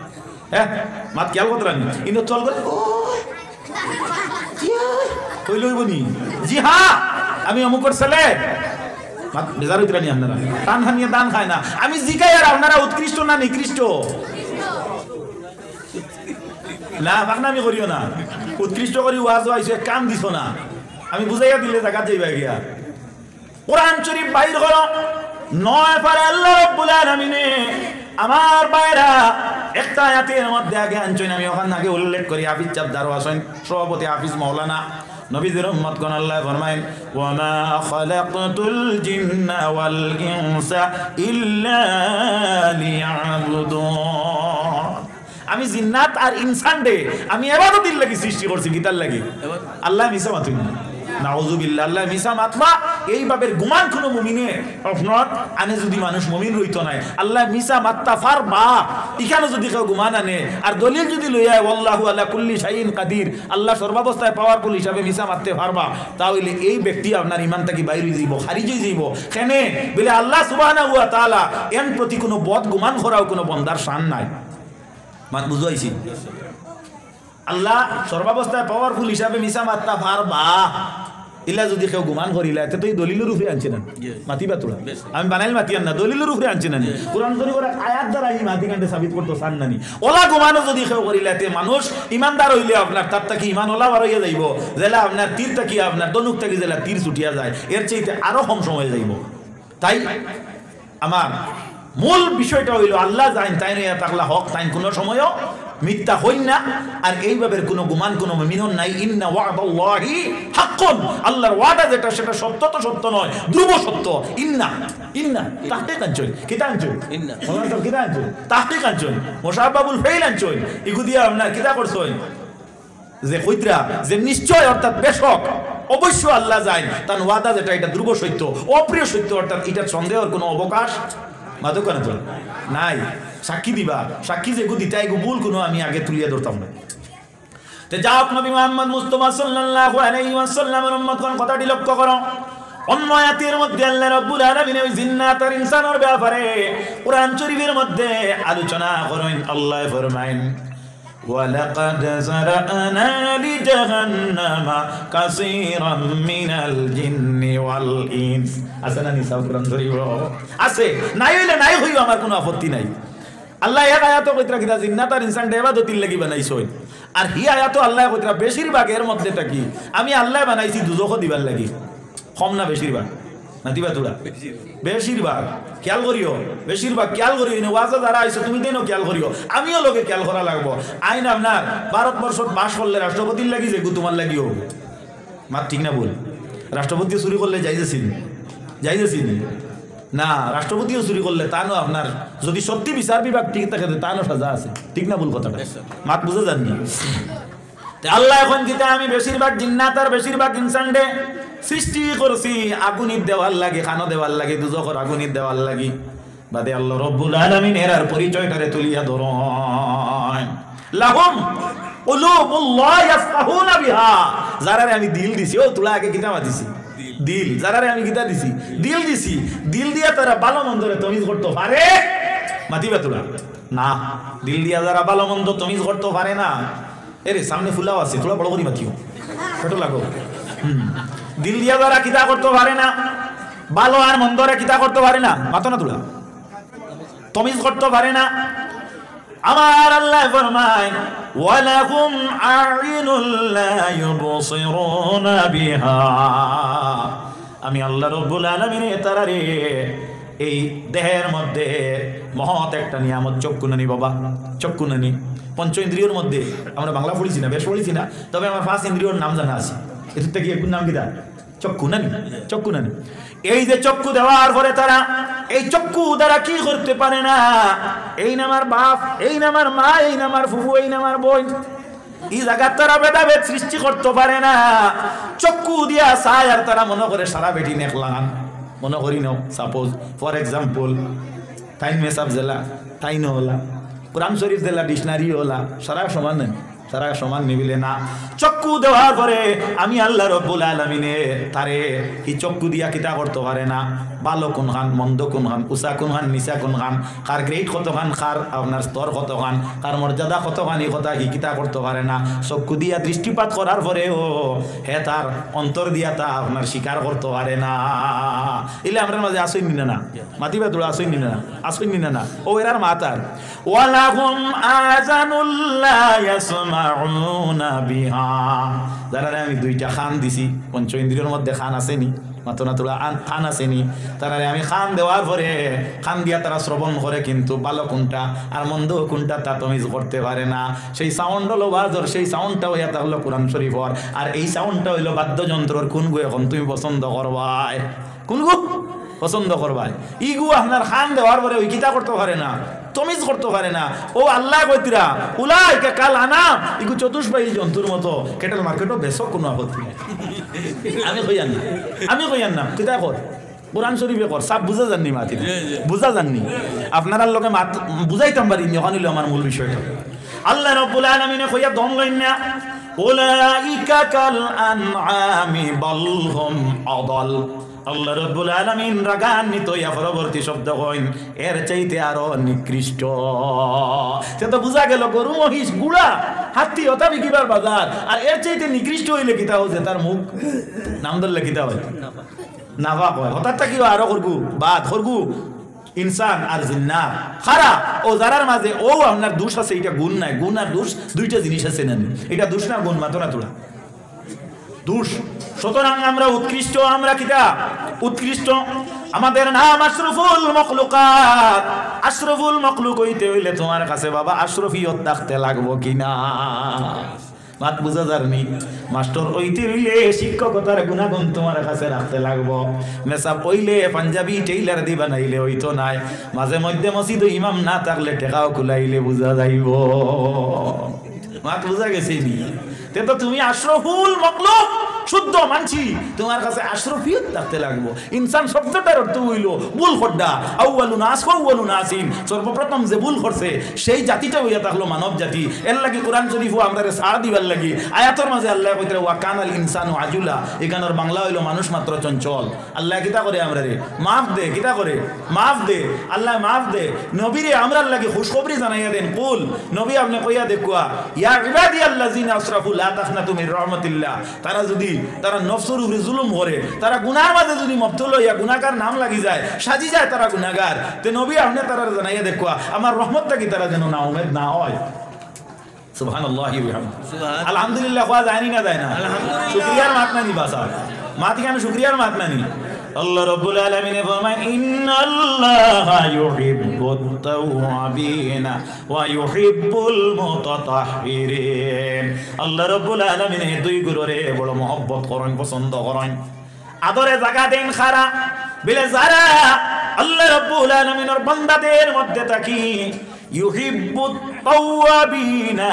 হ্যাঁ, মাত খেয়াল করতে রানি ইনো চল করে কই লইব নি, জি হ্যাঁ আমি অমুকর ছেলে, মাত বেজার হইতে রানি আপনারা টান হানিয়ে দান খায় না। আমি জিজ্ঞাই আর আপনারা উৎকৃষ্ট না নিকৃষ্ট? না বাকনামি করিও না, উৎকৃষ্ট করি ওয়াজ আইছে কাম দিছ না, আমি বুঝাইয়া দিলে জায়গা যাইবা গিয়া। কোরআন শরীফ বাইর করো 9 পারে আল্লাহ রাব্বুল আলামিনে আমার বাইরা একটা আয়াতের মধ্যে আগে আনছেন, আমি ওখান আগে উল্লেখ করি, হাফিজ চাপদার আছেন সভাপতি হাফিজ মাওলানা নবীদের উম্মত কোন আল্লাহ ফরমায়েন ওয়া মা খালাকতুল জিন্না ওয়াল ইনসা ইল্লা লিয়াবুদুন। আমি জিন্নাত আর ইনসান দে আমি ইবাদতের লাগি সৃষ্টি করছি, কিতার লাগি? আল্লাহ মিছা মাতুন নাউজুবিল্লাহ, আল্লাহ মিছা মাতমা এইভাবে গুমান কোন মুমিনে আপনার আনে যদি মানুষ মুমিন হইতো নাই, আল্লাহ মিছা মাত্তা ফারবা এখানে যদি কেউ গুমান আনে আর দলিল যদি লইয়া আল্লাহু আলা কুল্লি শাইইন কাদির, আল্লাহ সর্বাবস্থায় পাওয়ারফুল হিসাবে মিছা মারতে পারবা, তাহলে এই ব্যক্তি আপনার ইমান থেকে বাইরে যাইব, খারিজ হয়ে যাইব। কেনে বলে আল্লাহ সুবহানাহু ওয়া তাআলা এর প্রতি কোনো বদ গুমান করাও কোনো বন্দার শান নাই। মাত বুঝাইছি আল্লাহ সর্বাবস্থায় পাওয়ারফুল হিসাবে মিছা মাত্তা পারবা, ইলা যদি কেউ গুমান করিলা এতে তো এই দলিলের উপরে আনছে না, মাতিবা তোরা আমি বানাইল মাতিয়ান না, দলিলের উপরে আনছে না, কোরআন শরীফের আয়াত দ্বারা এই মাতি কাণ্ডে সাবিত করতে চান না। ওলা গুমানও যদি কেউ করিলা এতে মানুষ ইমানদার হইলে আপনার তার তাকি ইমান ওলা বার হইয়া যাইব, জেলা আপনার তীর তাকি আপনার দনুক তাকি জেলা তীর ছুটিয়া যায়, এর চাইতে আরো কম সময় যাইব। তাই আমার মূল বিষয়টা হইল আল্লাহ জানেন তাই নিয়ে তাকলা হক তাই কোনো সময়ও মিথ্যা হইন না, আর এইভাবে কোনো গুমান কোনো মুমিনুন নাই। ইন্না ওয়াদাল্লাহি হাক্কুন, আল্লাহর ওয়াদা যেটা সেটা সত্য তো সত্য নয়, ধ্রুব সত্য। ইন্না ইন্না তাহকিক আনছই, কিতা আনছই ইন্না আল্লাহ তো কিতা আনছই তাহকিক আনছই, মুশাব্বাহুল ফাইল আনছই, ইগু দিয়া আপনার কিতা করছই যে কইতরা যে নিশ্চয় অর্থাৎ বেশক অবশ্য আল্লাহ জানেন তার ওয়াদা যেটা এটা ধ্রুব সত্য, অপ্রিয় সত্য, অর্থাৎ এটা সন্দেহের কোনো অবকাশ মাদকানা তো নাই। সাক্ষী দিবা, সাক্ষী যেগু দিতা এগু ভুল কোনো আমি আগে তুলিয়া ধরতাম না। তে যাক নবী মুহাম্মদ মুস্তাফা সাল্লাল্লাহু আলাইহি ওয়াসাল্লামের উম্মতগণ কথাটি লক্ষ্য করো, অন্য আয়াতের মধ্যে আল্লাহ রাব্বুল আলামিন ওই জিন্নাত আর ইনসানের ব্যাপারে কোরআন শরীফের মধ্যে আলোচনা করেন। আল্লাহ ফরমায়েন ওয়ালাকাদ যারানা লিজাহান্নামা কাসীরাম মিনাল জিন্নি ওয়াল ইনস। আছে না নিসা কোরআন শরীফ? আছে, নাই হইলে নাই হইও, আমার কোনো আপত্তি নাই। আল্লাহ এক আয়াত কইতরা কিতা জিন্নাত আর ইনসান ইবাদতির লাগি বানাইছো, আর হি আয়াত আল্লাহ কইতরা বেশিরভাগ এর মধ্যে কি আমি আল্লাহ বানাইছি দুজখ দিবার লাগি। কম না বেশিরভাগ? না দিবা তোরা বেশিরভাগ খেয়াল করিও, বেশিরভাগ খেয়াল করিও। ওয়াজে যারা আইছো তুমি দেনও খেয়াল করিও, আমিও লোকে খেয়াল করা লাগবো। আইন আপনার ভারতবর্ষত বাস করলে রাষ্ট্রপতির লাগি যে তোমার লাগিও মার ঠিক না বল? রাষ্ট্রপতিও চুরি করলে যাইতেছিল যাইতেছিল না, রাষ্ট্রপতিও চুরি করলে তা নো আপনার যদি সত্যি বিচার বিভাগ ঠিক থাকে তা নো সাজা আছে, ঠিক না ভুল কথাটা? মাত বুঝে যাননি? আল্লাহ এখন যেটা আমি বেশিরভাগ জিন্নাত আর বেশিরভাগ ইনসান দে সৃষ্টি করছি আগুনির দেওয়ার লাগে, খানো দেওয়ার লাগে, দুজখর আগুনির দেওয়ার লাগি। বাদে আল্লাহ রব্বুল আলামিন এর পরিচয়টারে তুলিয়া ধরন লাহুম কুলুবুল্লাহ ইয়াফকাহুনা বিহা। যারারে আমি দিল দিছি, ও তোলা আগে কিতাবা দিছি দিল, যারারে আমি কিতা দিছি দিল দিছি, দিল দিয়া তারা ভালো মন্দরে তমিজ করতে পারে। মাতিবা তোলা না, দিল দিয়া যারা ভালো মন্দ তমিজ করতে পারে না, এরে সামনে ফুলাও আছে, তোলা বড় করি মাতিও, ছোট লাগো। দিল দিয়া যারা কিতা করতে পারে না, ভালো আর মন্দরে কিতা করতে পারে না, মাতো না তোলা তমিজ করতে পারে না, আমার আল্লাহ ফরমায় ওয়ালাহুম আ'ইনুল লা ইউবসিরুনা বিহা। আমি আল্লাহ রব্বুল আলামিন তারারে এই দেহের মধ্যে মহৎ একটা নিয়ামত চক্ষুনানি, বাবা চক্ষুনানি পঞ্চ ইন্দ্রিয়র মধ্যে আমরা বাংলা পড়িছি না, বেশ পড়িছি না, তবে আমার 5 ইন্দ্রিয়র নাম জানা আছে। এর থেকে একটু নাম কিটা চক্ষুনানি, চক্ষুনানি। এই যে চক্ষু দেওয়ার পরে তারা এই চক্ষু দ্বারা কি করতে পারে না, এই না আমার বাপ, এই না আমার মা, এই না আমার ফুফু, এই না আমার বোন, এই জায়গার তারা ভেদাভেদ সৃষ্টি করতে পারে না। চক্ষু দিয়া চায় আর তারা মনে করে সারা বেটি নেকলাম, মনে করি নাও সাপোজ ফর এক্সাম্পল টাইম মেসাব জেলা তাই নহলা, কোরআন শরীফ জেলা ডিকশনারি হলা, সারা সমান নেই, সারা সমান নিবিলে না। চক্ষু দেওয়ার পরে আমি আল্লাহ রব্বুল আলামিনে তারে এই চক্ষু দিয়া কিতা করতে পারে না, ভালো কোন খান, মন্দ কোন খান, উষা কোন খান, নিচা কোন খান, কার গ্রেড কত খান, কার আপনার স্তর কত খান, কার মর্যাদা কত খান, এই কথা কি কিতা করতে পারে না। চক্ষু দিয়া দৃষ্টিপাত করার পরেও হে তার অন্তর দিয়া তা আপনার স্বীকার করতে পারে না। এলে আমরা মাঝে আসই নিনা না, মাতিবা তোরা আসই নিনা না, আসই নিনা না, ও এরার মাতার ওয়ালাহুম আযানুল লা ইয়াসমাউনা বিহা। যারা আমি দুইটা খান দিছি, পঞ্চ ইন্দ্রিয়র মধ্যে খান আসেনি, মাতো না তোরা খান আসেনি, তারা আমি খান দেওয়ার পরে খান দিয়া তারা শ্রবণ করে, কিন্তু ভালো কোনটা আর মন্দ কোনটা তা তমিজ করতে পারে না। সেই সাউন্ড হলো বাজর, সেই সাউন্ডটা হইয়া তা হলো কোরআন শরীফর, আর এই সাউন্ডটা হইলো বাদ্যযন্ত্রর। কোন গু এখন তুমি পছন্দ করবাই, কোন গু পছন্দ করবাই? ইগু আপনার খান দেওয়ার পরে ওই কিতা করতে পারে না, তমিজ করতে পারে না। ও আল্লাহ কইতিরা উলাইকা কাল আনাম, ইগু চতুষ্পায়ী জন্তুর মতো, কেটেল মার্কেটও বেশক কোনো আপত্তি নেই। আমি কইয়ান না, আমি কইয়ান না, কিতা কর কোরআন শরীফে কর, সব বুঝা যাননি মাতি বুঝা যাননি, আপনার লোকে মাত বুঝাইতাম পারি, যখন হইল আমার মূল বিষয়টা। আল্লাহ রাব্বুল আলামিনে কইয়া দম লইন না, উলাইকা কাল আনআমি বাল হুম আদাল। আল্লাহ রাব্বুল আলামিন রাগান্বিত ইয়া পরবর্তী শব্দ কইন এর চাইতে আরো নিকৃষ্ট। সে তো বুঝা গেল গরু মহিষ গুড়া হাতি ওটা বিকিবার বাজার, আর এর চাইতে নিকৃষ্ট হইলে কিতা হচ্ছে, তার মুখ নাম ধরলে কিতা হয়, নাভা কয় হঠাৎ কি আরো করগু বাদ করগু ইনসান আর জিন্নাত খারা। ও যারার মাঝে ও আপনার দোষ আছে, এটা গুণ নাই, গুণ আর দোষ দুইটা জিনিস আছে না, এটা দোষ না গুণ, মাত্রা তোলা দোষ। সুতরাং আমরা উৎকৃষ্ট, আমরা কিতা উৎকৃষ্ট, আমাদের নাম আশরাফুল মখলুকাত। আশরাফুল মখলুক হইতে হইলে তোমার কাছে বাবা আশরফিয়ত থাকতে লাগবো কিনা, মাত বুঝা যারনি। মাস্টার হইতে হইলে শিক্ষকতার গুণাগুণ তোমার কাছে রাখতে লাগবো। মেসাব হইলে পাঞ্জাবি টেইলার দি বানাইলে হইতো নাই, মাঝে মধ্যে মসজিদ ইমাম না থাকলে টেকাও খুলাইলে বুঝা যাইব। মাত বুঝা গেছে নি? তে তো তুমি আশরাফুল মখলুক, শুদ্ধ মানছি তোমার কাছে আশরফিয়ত থাকতে লাগবো। ইনসান শব্দটার অর্থ হইল ভুল খোড্ডা, আউয়ালু নাস আউয়ালু নাসিন, সর্বপ্রথম যে ভুল করছে সেই জাতিটা হইয়া থাকলো মানব জাতি। এর লাগি কোরআন শরীফও আমরা সাড় দিবার লাগি আয়াতের মাঝে আল্লাহ কইতে ওয়া কানাল ইনসানু আজুলা, এখানের বাংলা হইল মানুষ মাত্র চঞ্চল। আল্লাহ কিতা করে আমরা রে মাফ দে, কিতা করে মাফ দে, আল্লাহ মাফ দে। নবীরে আমরার লাগি খুশখবরি জানাইয়া দেন, কুল নবী আপনি কইয়া দেখুয়া ইয়া ইবাদিয়াল্লাযিনা আসরাফু লা তাখনাতু মির রাহমাতিল্লাহ, তারা যদি তারা নফসের উপরে জুলুম করে, তারা গুনার মাঝে যদি মবতুল হইয়া গুনাহগার নাম লাগি যায়, সাজি যায় তারা গুনাহগার, তে নবী আপনি তারা জানাইয়া দেখুয়া আমার রহমতটা কি তারা যেন না উমেদ না হয়। সুবহানাল্লাহি ওয়া বিহামদিহি, আলহামদুলিল্লাহ কোয়া যায় না যায় না, শুকরিয়ার মাত না নি বাসা মাত কেন শুকরিয়ার মাত না নি। আল্লাহ রাব্বুল আলামিন ফরমান ইন্নাল্লাহা ইউহিব্বুত তাওয়াবিন ওয়া ইউহিব্বুল মুতাতাহহিরিন। আল্লাহ রাব্বুল আলামিন দুই গুরুরে বড় মহব্বত করেন, পছন্দ করেন, আদরে জায়গা দেন খারা বলে যারা আল্লাহ রাব্বুল আলামিনের বান্দাদের মধ্যে থাকি ইউহিব্বুত তাওয়াবিনা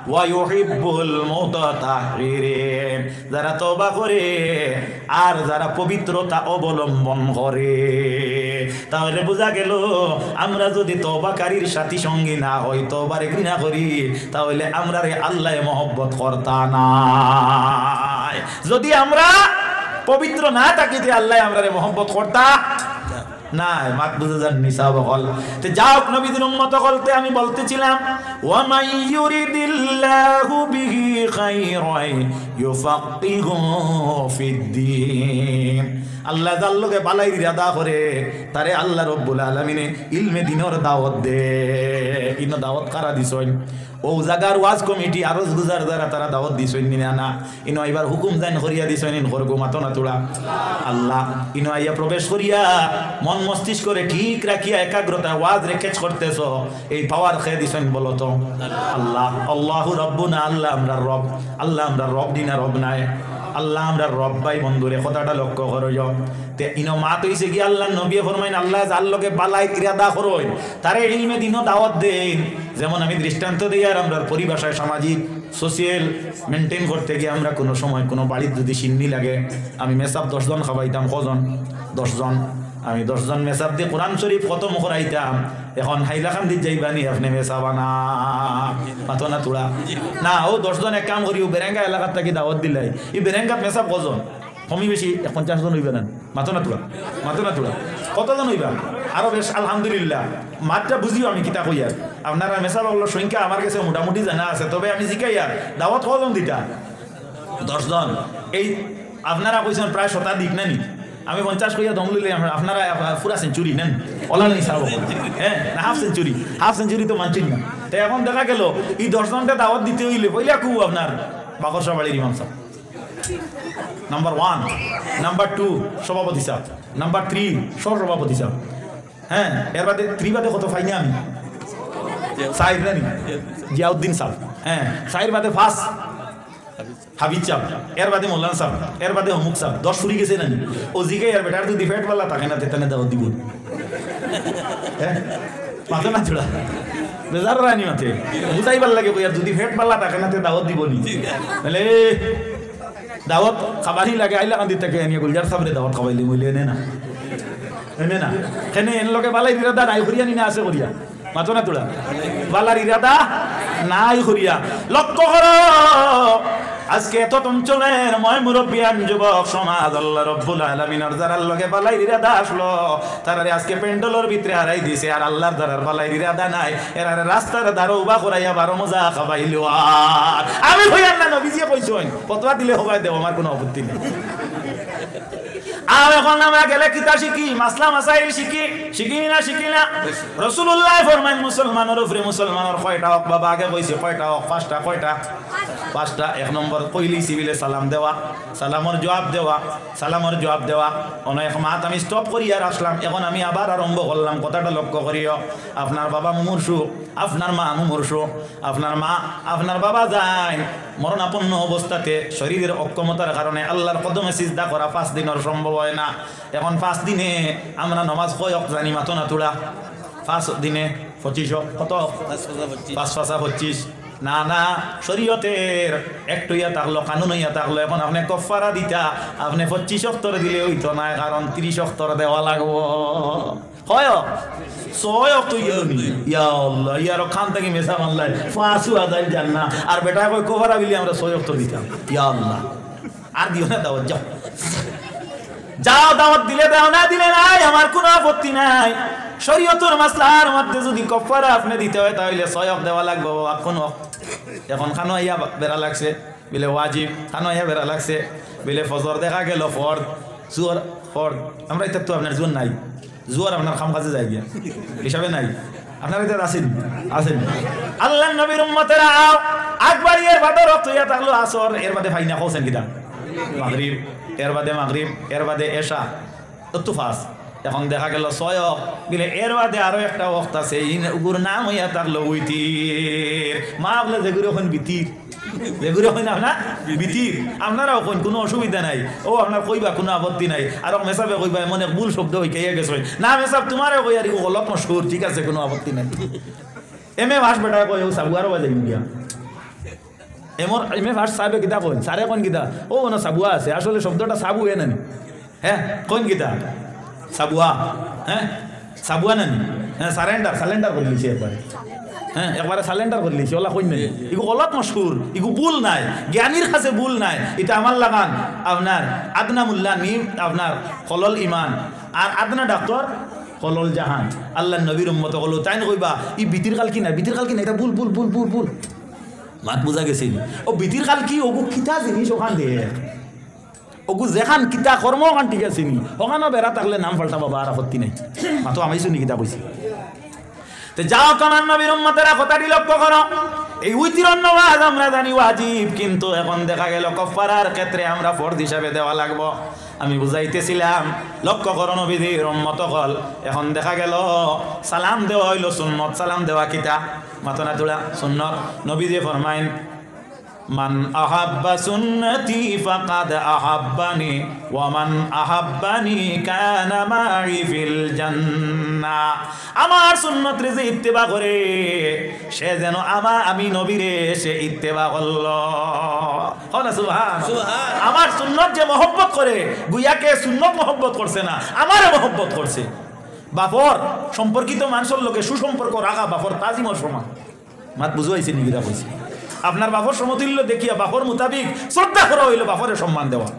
ওয়া ইউহিব্বুল মুতাতাহহিরিন, যারা তওবা করে আর যারা পবিত্রতা অবলম্বন করে। তাহলে বোঝা গেল আমরা যদি তওবাকারীর সাথী সঙ্গী না হই, তওবারে ঘৃণা করি, তাহলে আমরা রে আল্লাহ মহব্বত করতা না। যদি আমরা পবিত্র না থাকি যে আল্লাহ আমরা রে মহব্বত করতা না। মাত বুঝে যান নিসা বল তে যাও নবীদের উম্মত বলতে আমি বলতেছিলাম ওয়া মাই ইউরিদিল্লাহু বিহি খায়রান ইউফাক্কিহু ফিদ্দীন। আল্লাহ যার লগে বালাই ইরাদা করে তারে আল্লাহ রাব্বুল আলামিনে ইলমে দ্বীনের দাওয়াত দে। ইন দাওয়াত কারা দিছইন? ও জাগার ওয়াজ কমিটি আরজ গুজার যারা তারা দাওয়াত দিছইন না না, ইনো এবার হুকুম জান করিয়া দিছইন ইন করগো মাতো না তোড়া আল্লাহ। ইনো আইয়া প্রবেশ করিয়া মন মস্তিষ্ক করে ঠিক রাখিয়া একাগ্রতা ওয়াজ রেখেছ করতেছ, এই পাওয়ার খেয়ে দিছইন বলো তো আল্লাহ। আল্লাহু রাব্বুনা, আল্লাহ আমরা রব, আল্লাহ আমরা রব দিনা রব নাই, আল্লাহ আমরা রব ভাই বন্ধুরে কথাটা লক্ষ্য করো। তে ইনো মাত হইছে কি আল্লাহ নবী ফরমাইন আল্লাহ যার লগে বালাই ইরাদা করইন তারে ইলমে দিনও দাওয়াত দেন। যেমন আমি দৃষ্টান্ত দিই আর আমরা পরিভাষায় সামাজিক সোশিয়াল মেনটেন করতে গিয়ে আমরা কোনো সময় কোনো বাড়ির যদি সিন্নি লাগে, আমি মেসাব 10 জন খাওয়াইতাম, কজন 10 জন, আমি 10 জন মেসাব দিয়ে কোরআন শরীফ খতম করাইতাম। এখন হাইলাখান্দি যাইবানি আপনি মেসাবা না মাতো না তোড়া না। ও 10 জন এক কাম করি ও বেরেঙ্গা এলাকার থাকি দাওয়াত দিলাই, এই বেরেঙ্গাত মেসাব কজন? কমি বেশি 50 জন হইবে না, মাতো না তোড়া মাতো না তোড়া কতজন হইবা? আরো বেশ আলহামদুলিল্লাহ। মাত্রা বুঝিও আমি কিতা কই আর আপনারা মেসাবাগুলোর সংখ্যা আমার কাছে মোটামুটি জানা আছে, তবে আমি জিকাই আর দাওয়াত কজন দিতা? 10 জন। এই আপনারা কইছেন প্রায় 70 না নি, আমি 50 কইয়া দম লইলে আপনারা পুরা সেঞ্চুরি নেন ওলা নেই সাব, হ্যাঁ না হাফ সেঞ্চুরি তো মানছেন না। তো এখন দেখা গেল এই 10 জনকে দাওয়াত দিতে হইলে পইলা কু আপনার বাকরশা বাড়ির ইমাম সাহেব নাম্বার 1, নাম্বার 2 সভাপতি সাহেব, নাম্বার 3 সভাপতি সাহেব, হ্যাঁ এর বাদে 3 বাদে কত ফাইনি আমি সাহেব জানি জিয়াউদ্দিন সাহেব, হ্যাঁ সাহেব বাদে 5 হাবিজ সাহেব, এর বাদে মৌলানা সাহেব, এর বাদে অমুক সাহেব, 10 ফুরি গেছে না ও জিকে আর বেটার যদি ফেট পাল্লা থাকে না তেতানে দাওয়াত দিব, হ্যাঁ মাথা না ছোড়া বেজার রানি মাথে বুঝাইবার লাগে কই আর যদি ফেট পাল্লা থাকে না তে দাওয়াত দিব নি, বলে দাওয়াত খাবারই লাগে আইলা কান্দি থেকে নিয়ে গুলজার সাহেবের দাওয়াত খাবাইলি মইলে এনে না এনে না কেনে এন লোকে বালাই ইরাদা নাই করিয়া নি না আছে করিয়া মাথা না তোড়া বালার ইরাদা নাই করিয়া লক্ষ্য করো। আজকে এত অঞ্চলের ময় মুরব্বিয়ান যুবক সমাজ আল্লাহ রাব্বুল আলামিনের যারার লগে বালাই ইরাদা আসলো তারারে আজকে পেন্ডলের ভিতরে হারাই দিয়েছে, আর আল্লাহর দ্বারার বালাই ইরাদা নাই এরারে রাস্তার ধারে উবা করাইয়া 12 মজা খাবাইলো। আর আমি হইয়ার না নবীজি কইছেন ফতোয়া দিলে হবাই দেব, আমার কোনো আপত্তি নেই। আর এখন আমরা গেলে কিতা শিখি, মাসলা মাসাইল শিখি না রাসূলুল্লাহ ফরমায় মুসলমানের উপরে মুসলমানের কয়টা হক বাবা আগে কইছে কয়টা হক? 5টা। কয়টা? 5টা। 1 নম্বর কইলি সিভিলে সালাম দেওয়া, সালামের জবাব দেওয়া। অনেক মাত আমি স্টপ করি আর আসলাম, এখন আমি আবার আরম্ভ করলাম। কথাটা লক্ষ্য করিও, আপনার বাবা মুমূর্ষু, আপনার মা মুমূর্ষু, আপনার বাবা যায় মরণাপন্ন অবস্থাতে শরীরের অক্ষমতার কারণে আল্লাহর কদমে সিজদা করা 5 দিনের সম্ভব হয় না। এখন 5 দিনে আমরা নামাজ কয়ক জানি মাতো না তোড়া? 5 দিনে 25 কত? 5 5 25 না না, শরীয়তের একটু ইয়া থাকলো, কানুন ইয়া থাকলো। এখন আপনি কফারা দিতা, আপনি 25 অক্তরে দিলে হইতো না, কারণ 30 অক্তরে দেওয়া লাগবো। হয় 6 অক্তর ইয়া আল্লাহ, ইয়ার খান থেকে মেসা মানলাই 5,000 জান না। আর বেটা কই কফারা দিলে আমরা 6 অক্তর দিতাম। ইয়া আল্লাহ, আর দিও না দাওয়াত, যাও যাও, দাওয়াত দিলে দাও, না দিলে নাই, আমার কোনো আপত্তি নাই। শরীয়তের মাসলার মধ্যে যদি কফারা আপনি দিতে হয় তাহলে 6 অক্ত দেওয়া লাগবে। এখন খানো ইয়া বেড়া লাগছে বলে ওয়াজিব, খানো ইয়া বেড়া লাগছে বলে ফজর, দেখা গেল ফর্দ, জোর ফর্দ। আমরা এটা তো আপনার জোর নাই, জোর আপনার খাম কাজে যাই গিয়া হিসাবে নাই, আপনার এটা আছেন আছেন। আল্লাহ নবীর উম্মতেরা আকবার এর বাদে রক্ত ইয়া থাকলো আসর, এর বাদে ফাইনা খাওছেন কিনা মাগরিব, এর বাদে মাগরিব, এর বাদে এশা, তো ফাস। এখন দেখা গেল 6 বলে এর বাদে আরো একটা ওয়াক্ত আছে, ওগুর নাম হইয়া থাকলো উইতির। মা বলে যেগুলো এখন বিতির, যেগুলো হয় না বিতির, আপনারাও কোন কোনো অসুবিধা নাই, ও আপনার কইবা কোনো আপত্তি নাই। আর মেসাবে কইবা এমন এক ভুল শব্দ হইকে গেছে না, মেসাব তোমারও কই আর গলত মশহুর, ঠিক আছে কোনো আপত্তি নাই। এমএ ভাস বেটা কই ও সাবুয়ারও বাজে গিয়া এমএ ভাস সাবে কিতা কইন, সারে কোন কিতা ও না সাবুয়া আছে, আসলে শব্দটা সাবু এ নানি, হ্যাঁ কোন কিতা সাবুয়া, হ্যাঁ সাবুয়া নানি, হ্যাঁ সারেন্ডার, সালেন্ডার করে লিছে একবারে, হ্যাঁ একবারে সালেন্ডার করে লিছে, ওলা কইন নাই, ইগো গলত মশহুর, ইগো ভুল নাই, জ্ঞানীর কাছে ভুল নাই। এটা আমার লাগান আপনার আদনা মুল্লা নিম, আপনার কলল ইমান, আর আদনা ডাক্তার কলল জাহান। আল্লাহ নবীর উম্মত হলো তাই না কইবা ই বিতির কাল কি না, বিতির কাল কি না, এটা ভুল ভুল ভুল ভুল ভুল, মাত বুঝা গেছে। ও বিতির কাল কি, ওগু কিতা জিনিস ওখান দিয়ে, ওগু যেখান কিতা কর্ম ওখান ঠিক আছে নি, ওখানেও বেড়া থাকলে নাম পাল্টা বাবা, আর আপত্তি নাই। মাতো আমি শুনি কিতা কইছি। তো যাও কামান নবীর উম্মতেরা কথাটি লক্ষ্য করো, এই উইতির নামাজ আমরা জানি ওয়াজিব, কিন্তু এখন দেখা গেল কফারার ক্ষেত্রে আমরা ফরজ হিসাবে দেওয়া লাগবো। আমি বুঝাইতেছিলাম, লক্ষ্য করো নবীজির উম্মত হল, এখন দেখা গেল সালাম দেওয়া হইল সুন্নত। সালাম দেওয়া কিতা মাতনা তোলা সুন্নত। নবীজি ফরমাইন মান আহাব্বা সুন্নতি ফাকাদ আহাব্বানি ওয়া মান আহাব্বানি কানা মাই ফিল জান্নাহ। আমার সুন্নত রে যে ইত্তেবা করে সে যেন আমি নবীরে সে ইত্তেবা করলো। না সুবহান। আমার সুন্নত যে মহব্বত করে, গুয়াকে সুন্নত মহব্বত করছে না, আমারে মহব্বত করছে। বাপর সম্পর্কিত মানুষের লোকে সুসম্পর্ক রাখা বাপর তাজিমর সমান। মাত বুঝাইছে নিবিদা কইছে, আপনার বাপর সমতুল্য দেখিয়া বাপর মোতাবিক শ্রদ্ধা করা হইল বাপরের সম্মান দেওয়া।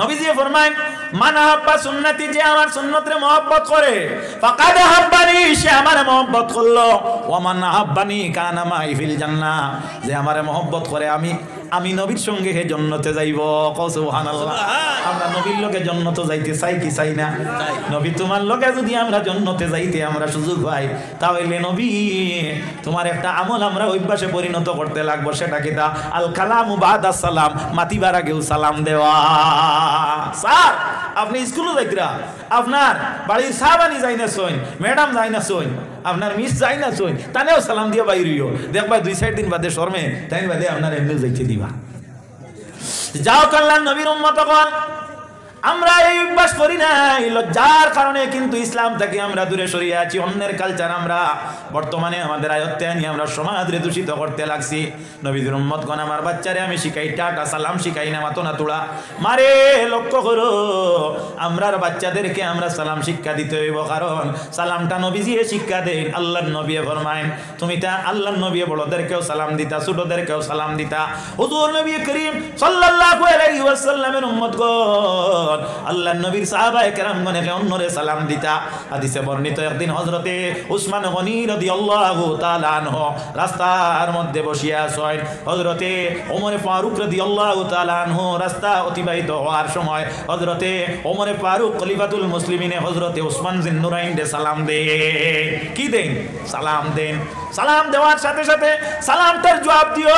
নবীজি ফরমায় মান আহাব্বা সুন্নতি, যে আমার সুন্নতরে মহব্বত করে, ফাকাদ আহাব্বানি, সে আমারে মহব্বত করলো, ওয়া মান আহাব্বানি কানা মাই ফিল জান্নাহ, যে আমারে মহব্বত করে আমি নবীর সঙ্গে হে জান্নাতে যাইব। সুবহানাল্লাহ। আমরা নবীর লগে জান্নাতে যাইতে চাই কি চাই না? নবী তোমার লগে যদি আমরা জান্নাতে যাইতে আমরা সুযোগ পাই, তাহলে নবী তোমার একটা আমল আমরা অভ্যাসে পরিণত করতে লাগবো। সেটা কি তা? আল কালামু বাদা সালাম, মাতিবার আগেও সালাম দেওয়া। স্যার আপনি স্কুলে যাইতরা, আপনার বাড়ির সাহাবানি যাই না সইন, ম্যাডাম যাই না সইন, আপনার মিস যাই না সইন, তানেও সালাম দিয়ে বাইরিও দেখবা 2-4 দিন বাদে শর্মে তাই বাদে আপনার এমনি যাইতে দিবা। যাও কাল্লার নবীর উম্মত কল, আমরা এই অভ্যাস করি নাই, লজ্জার কারণে কিন্তু ইসলাম থেকে আমরা দূরে সরিয়ে আছি। অন্যের কালচার আমরা বর্তমানে আমাদের আয়ত্তে আনি, আমরা সমাজরে দূষিত করতে লাগছি। নবীর উম্মতগণ, আমার বাচ্চারে আমি শিখাই টাটা সালাম শিখাই না, মাতো না তোড়া মারে। লক্ষ্য করো, আমরার বাচ্চাদেরকে আমরা সালাম শিক্ষা দিতে হইব, কারণ সালামটা নবীজি শিক্ষা দেন। আল্লাহর নবী ফরমায়েন তুমি তা আল্লাহর নবী বড়দেরকেও সালাম দিতা, ছোটদেরকেও সালাম দিতা। হুজুর নবী করিম সাল্লাল্লাহু আলাইহি ওয়াসাল্লামের উম্মতগণ আল্লাহর নবীর সাহাবায়ে কেরামগণকে অন্যরে সালাম দিতা। হাদিসে বর্ণিত একদিন হযরতে উসমান গনি রাদিয়াল্লাহু তাআলা আনহু রাস্তার মধ্যে বসিয়া আছেন। হযরতে ওমর ফারুক রাদিয়াল্লাহু তাআলা আনহু রাস্তা অতিবাহিত হওয়ার সময় হযরতে ওমর ফারুক খলিফাতুল মুসলিমিনে হযরতে উসমান জিন নুরাইনকে সালাম দেন। কি দেন? সালাম দেন। সালাম দেওয়ার সাথে সাথে সালামটার জবাব দিও।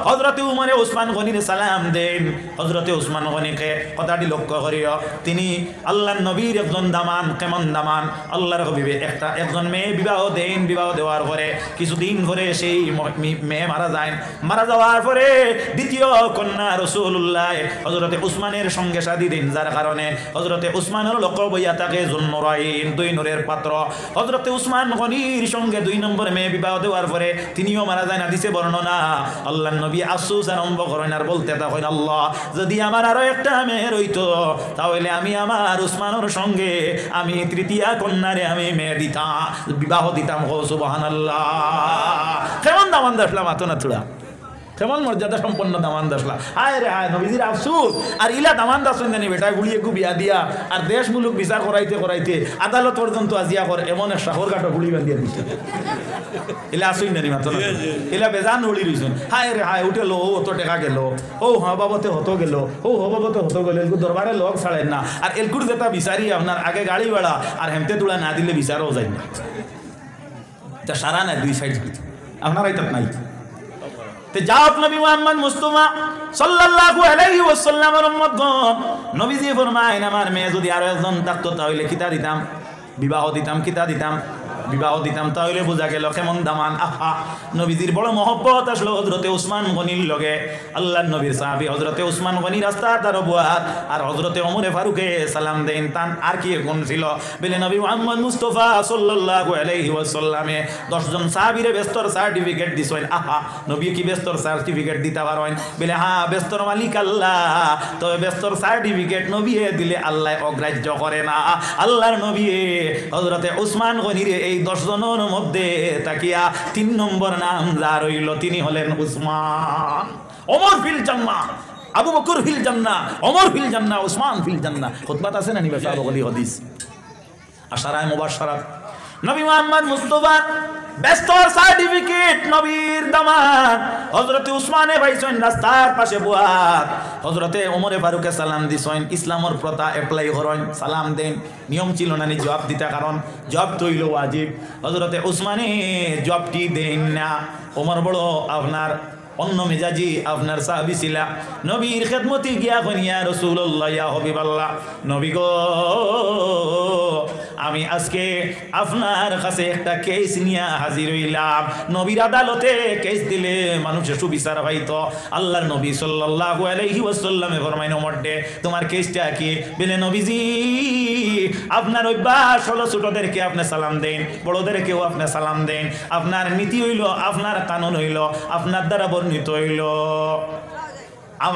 হযরতে উমরে উসমান গনিরে সালাম দেন। হযরতে উসমান গনিকে কথাটি লক্ষ্য করিও। তিনি আল্লাহর নবীর একজন দামান, কেমন দামান আল্লাহর হাবিবে একজন মেয়ে বিবাহ দেন। বিবাহ দেওয়ার পরে কিছুদিন পরে সেই মেয়ে মারা যায়। মারা যাওয়ার পরে দ্বিতীয় কন্যা রাসূলুল্লাহ হযরতে উসমানের সঙ্গে শাদী দেন, যার কারণে হযরতে উসমানের লকব হইয়া থাকে যুন্নুরাইন, দুই নূরের পাত্র। হযরতে উসমান গনির সঙ্গে 2 নম্বর মেয়ে বিবাহ দেওয়ার পরে তিনিও মারা যায়। না দিছে বর্ণনা, আল্লাহর নবী আফসোস আরম্ভ করেন আর বলতে থাকেন, আল্লাহ যদি আমার আরো একটা মেয়ে রইতো তাহলে আমি আমার উসমানের সঙ্গে আমি তৃতীয় কন্যারে আমি মেয়ে দিতাম, বিবাহ দিতাম। হো সুবহানাল্লাহ। কেমন দামান দাসলা মাতো না থোড়া, কেমন মর্যাদা সম্পন্ন দামান দাসলা। হায় রে হায়, নবীজির আফসোস। আর ইলা দামান দাস জানি বেটায় গুলিয়ে গু বিয়া দিয়া আর দেশ মুলুক বিচার করাইতে করাইতে আদালত পর্যন্ত আজিয়া করে এমন এক সাহর কাটো গুলি বান্ধিয়া দিচ্ছে। এলা আসুই নানি মাতো না, এলা বেজান উড়ি রইছেন। হায় রে হায়, উঠে লো অত টেকা গেল, ও হ বাবতে হতো গেল, ও হ বাবতে হতো গেল, এলকু দরবারে লোক ছাড়েন না। আর এলকুর যেটা বিচারি আপনার আগে গাড়ি বেড়া আর হেমতে তুলা না দিলে বিচারও যায় না। তা সারা নাই দুই সাইড আপনারাই তো নাই। যাও নবী মুহাম্মদ মুস্তাফা সাল্লাল্লাহু আলাইহি ওয়াসাল্লামের উম্মতগণ, নবীজি ফরমায় আমার মেয়ে যদি আরো একজন থাকতো তাহলে কিতা দিতাম, বিবাহ দিতাম, কিতা দিতাম, বিবাহ দিতাম। তাহলে বোঝা গেল কেমন দামান। আহা, নবীজির বড় মহব্বত আসলো হযরতে উসমান গনির লগে। আল্লাহর নবীর সাহাবী হযরতে উসমান গনি রাস্তা তার বুয়াত আর হযরতে ওমরে ফারুকে সালাম দেন। তান আর কি গুণ ছিল বলে নবী মুহাম্মদ মুস্তাফা সাল্লাল্লাহু আলাইহি ওয়াসাল্লামে 10 জন সাহাবীরে বেস্তর সার্টিফিকেট দিছেন। আহা, নবী কি বেস্তর সার্টিফিকেট দিতে পারেন? বলে হ্যাঁ, বেস্তর মালিক আল্লাহ, তবে বেস্তর সার্টিফিকেট নবী দিলে আল্লাহ অগ্রাহ্য করে না। আল্লাহর নবী হযরতে উসমান গনির এই 10 জনের মধ্যে তাকিয়া 3 নম্বর নাম যার হইল তিনি হলেন উসমান। ওমর ফিল জান্নাহ, আবু বকর ফিল জান্নাহ, ওমর ফিল জান্নাহ, উসমান ফিল জান্নাহ। খুতবাত আছে না নিবা সাহাবা বলি হাদিস আশারায়ে মুবাশশারাত। নবী মুহাম্মদ মুস্তাফা বেস্তর সার্টিফিকেট নবীর দামান হযরতে উসমানে ভাইছেন রাস্তার পাশে বুয়াত। হযরতে ওমরে ফারুকে সালাম দিছেন, ইসলামের প্রথা অ্যাপ্লাই করেন, সালাম দেন। নিয়ম ছিল না জবাব দিতা, কারণ জবাব তো হইল ওয়াজিব। হযরতে উসমানে জবাবটি দেন না। ওমর বড় আপনার অন্য মেজাজি আপনার সাহাবী ছিলা, নবীর খেদমতি গিয়া কইন ইয়া রাসূলুল্লাহ, ইয়া হাবিবাল্লাহ, নবী গো আমি আজকে আপনার কাছে একটা কেস নিয়ে হাজির হইলাম। নবীর আদালতে কেস দিলে মানুষের সুবিচার হইতো। আল্লাহর নবী সাল্লাল্লাহু আলাইহি ওয়াসাল্লামে ফরমাইন, ওমরডে তোমার কেসটা কি? বলে নবীজি আপনার অভ্যাস হলো ছোটদেরকে আপনি সালাম দেন, বড়দেরকেও আপনি সালাম দেন। আপনার নীতি হইল, আপনার কানুন হইল, আপনার দ্বারা বর্ণিত হইল,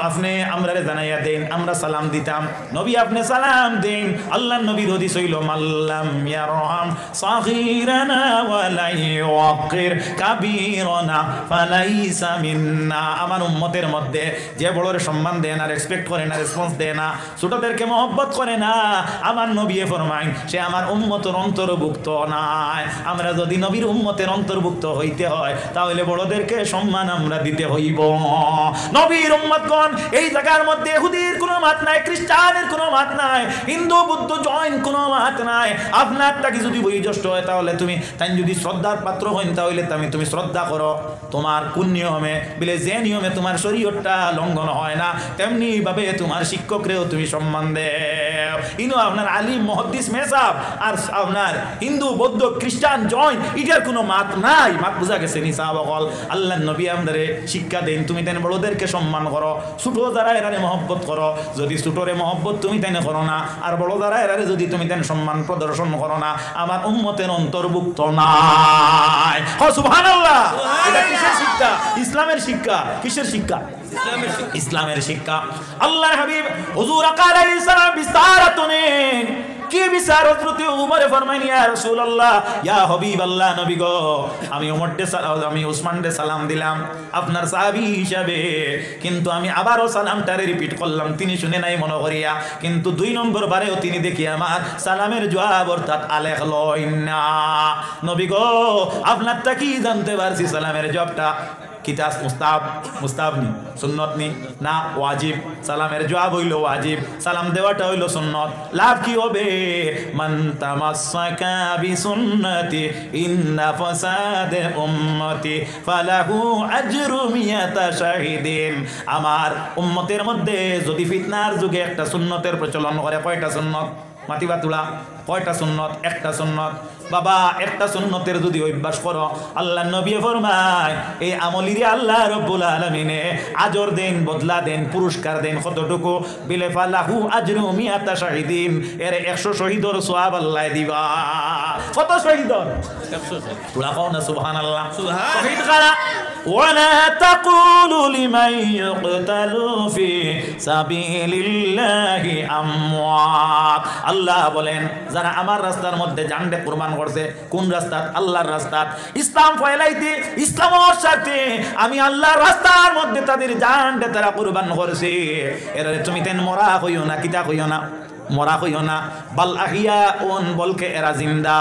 আপনি আমরা জানাইয়া দেন, আমরা সালাম দিতাম। নবী আপনি সালাম দেন। আল্লাহর নবীর হাদিস হইল মাল্লাম ইয়ারহাম সাগীরানা ওয়া লা ইউকির কাবীরানা ফালাইসা মিন্না। আমার উম্মতের মধ্যে যে বড়র সম্মান দেয় না, রেসপেক্ট করে না, রেসপন্স দেয় না, ছোটদেরকে মহব্বত করে না, আমার নবী ফরমায় সে আমার উম্মতের অন্তর্ভুক্ত নাই। আমরা যদি নবীর উম্মতের অন্তর্ভুক্ত হইতে হয় তাহলে বড়দেরকে সম্মান আমরা দিতে হইব। নবীর উম্মত এই জায়গার মধ্যে ইহুদির কোনো মাত নাই, খ্রিস্টানের কোনো মাত নাই, হিন্দু বৌদ্ধ জৈন কোনো মাত নাই। আপনারটাকে যদি বয়োজ্যেষ্ঠ হয় তাহলে তুমি তাই যদি শ্রদ্ধার পাত্র হইন তাহলে তুমি শ্রদ্ধা করো। তোমার কোন নিয়মে বলে যে নিয়মে তোমার শরীয়তটা লঙ্ঘন হয় না তেমনি ভাবে তোমার শিক্ষকরেও তুমি সম্মান দেও। ইনো আপনার আলিম মুহাদ্দিস মেসাব আর আপনার হিন্দু বৌদ্ধ খ্রিস্টান জৈন এটার কোনো মাত নাই। মাত বুঝা গেছে নি সাহাবাগণ? আল্লাহর নবী আমাদের শিক্ষা দেন তুমি তেন বড়দেরকে সম্মান করো, ছোট যারা এরারে মহব্বত করো। যদি ছোটরে মহব্বত তুমি তেনে করো না আর বড় যারা এরারে যদি তুমি তেন সম্মান প্রদর্শন করো না, আমার উম্মতের অন্তর্ভুক্ত নাই। সুবহানাল্লাহ। এটা কিসের শিক্ষা? ইসলামের শিক্ষা। কিসের শিক্ষা? ইসলামের শিক্ষা। আল্লাহর হাবিব হুজুর আকাল আলাইহিস সালাম বিস্তারাতুন কি বিচার হযরতে ওমর ফরমাইন ইয়া রাসূলুল্লাহ, ইয়া হাবিবাল্লাহ, নবী গো আমি উসমানকে সালাম দিলাম আপনার সাহাবী হিসাবে, কিন্তু আমি আবারও সালামটারে রিপিট করলাম, তিনি শুনে নাই মনে করিয়া, কিন্তু 2 নম্বর বারেও তিনি দেখি আমার সালামের জবাব অর্থাৎ আলেখ লইন না। নবী গো আপনারটা কি জানতে পারছি সালামের জবাবটা? কিতাস মুস্তাহাব নি সুন্নত নি না ওয়াজিব সালামের জবাব হইল ওয়াজিব সালাম দেওয়াটা হইল সুন্নত লাভ কি হবে মান তামাসসাকা বিসুন্নতি ইন্না ফাসাদে উম্মতি ফালাহু আজরু মিয়াতা শাহিদিন আমার উম্মতের মধ্যে যদি ফিতনার যুগে একটা সুন্নতের প্রচলন করে কয়টা সুন্নত মাতিবা তুলা কয়টা সুন্নত একটা সুন্নত বাবা একটা সুন্নতের যদি অভ্যাস করো আল্লাহ নবী ফরমায় এই আমলিরে আল্লাহ রব্বুল আলামিনে আজর দেন বদলা দেন পুরস্কার দেন কতটুকু বিলে ফালাহু আজরু মিয়াতা শাহিদিন এর 100 শহীদর সওয়াব আল্লাহ দিবা কত শহীদর 100 তুলা কও না সুবহানাল্লাহ শহীদ কারা ওয়ালা তাকুলু লিমান ইয়ুকতালু ফি সাবিলিল্লাহি আমওয়াত আল্লাহ বলেন যারা আমার রাস্তার মধ্যে জানডে কুরবান করছে কোন রাস্তা আল্লাহর রাস্তা ইসলাম ফয়লাইতে ইসলামের সাথে আমি আল্লাহর রাস্তার মধ্যে তাদের জানডে তারা কুরবান করছে এর তুমি তেন মরা কইও না কিতা কইও না মরা কইও না বাল আহিয়াউন বলকে এরা জিন্দা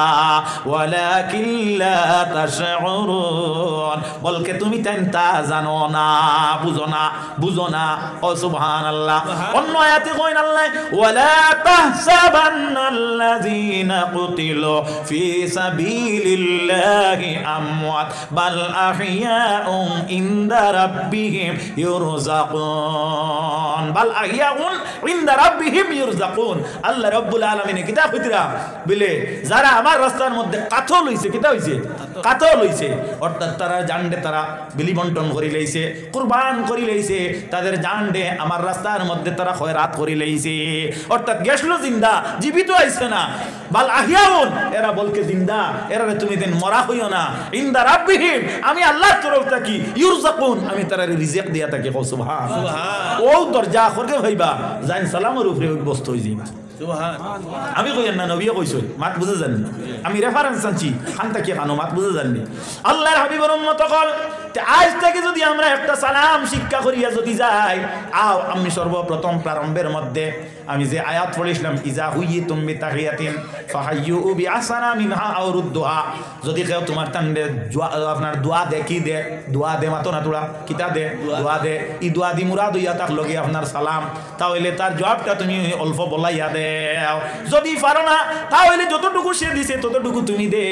ওয়ালাকিন লা তাশউরুন বলকে তুমি তা জানো না বুঝো না ও সুবহানাল্লাহ অন্য আয়াতে কইন আল্লাহ ওয়ালা তাহসাবান্নাল্লাযীনা কুতিলু ফি সাবিলিল্লাহি আমওয়াত বাল আহিয়াউন ইনদা রাব্বিহিম ইউরযাকুন বাল আহিয়াউন ইনদা রাব্বিহিম ইউরযাকুন আল্লাহ রাব্বুল আলামিন কিতাব হইতরা বলে যারা আমার রাস্তার মধ্যে কাতল হইছে কিতা হইছে কাতল হইছে অর্থাৎ তারা জানডে তারা বিলি বন্টন করি লইছে কুরবান করি লইছে তাদের জানডে আমার রাস্তার মধ্যে তারা খয়রাত করি লইছে অর্থাৎ গেছলো জিন্দা জীবিত আইছে না বাল আহিয়াউন এরা বলকে জিন্দা এরা তুমি দেন মরা হইও না ইনদা রাব্বিহিম আমি আল্লাহর তরফ থেকে ইউরযাকুন আমি তারা রিজিক দিয়া থাকি সুবহান ও দরজা করতে ভাইবা জান সালামের উপরে বস্তু হই যাইবা আমি কই না নবী কইছো মাত বুঝে জানি আমি রেফারেন্স আনছি খানটা কি কানো মাত বুঝে জানি আল্লাহর হাবিবের উম্মত কল আজ থেকে যদি আমরা একটা সালাম শিক্ষা করিয়া যদি যাই আও আমি সর্বপ্রথম প্রারম্ভের মধ্যে আমি যে আয়াত পড়িছিলাম ইজা হুইয়িতুম বিতাহিয়াতিন ফাহাইয়ু বিআহসানা মিনহা আও রুদ্দুহা যদি কেউ তোমার তান্ডে আপনার দোয়া দেখি দে দোয়া দে মাতো না তোরা কিতা দে দোয়া দে ই দোয়া দি মুরাদ হইয়া তাক লগে আপনার সালাম তাহলে তার জবাবটা তুমি অল্প বলাইয়া দে যদি পারো না তাহলে যতটুকু সে দিছে ততটুকু তুমি দে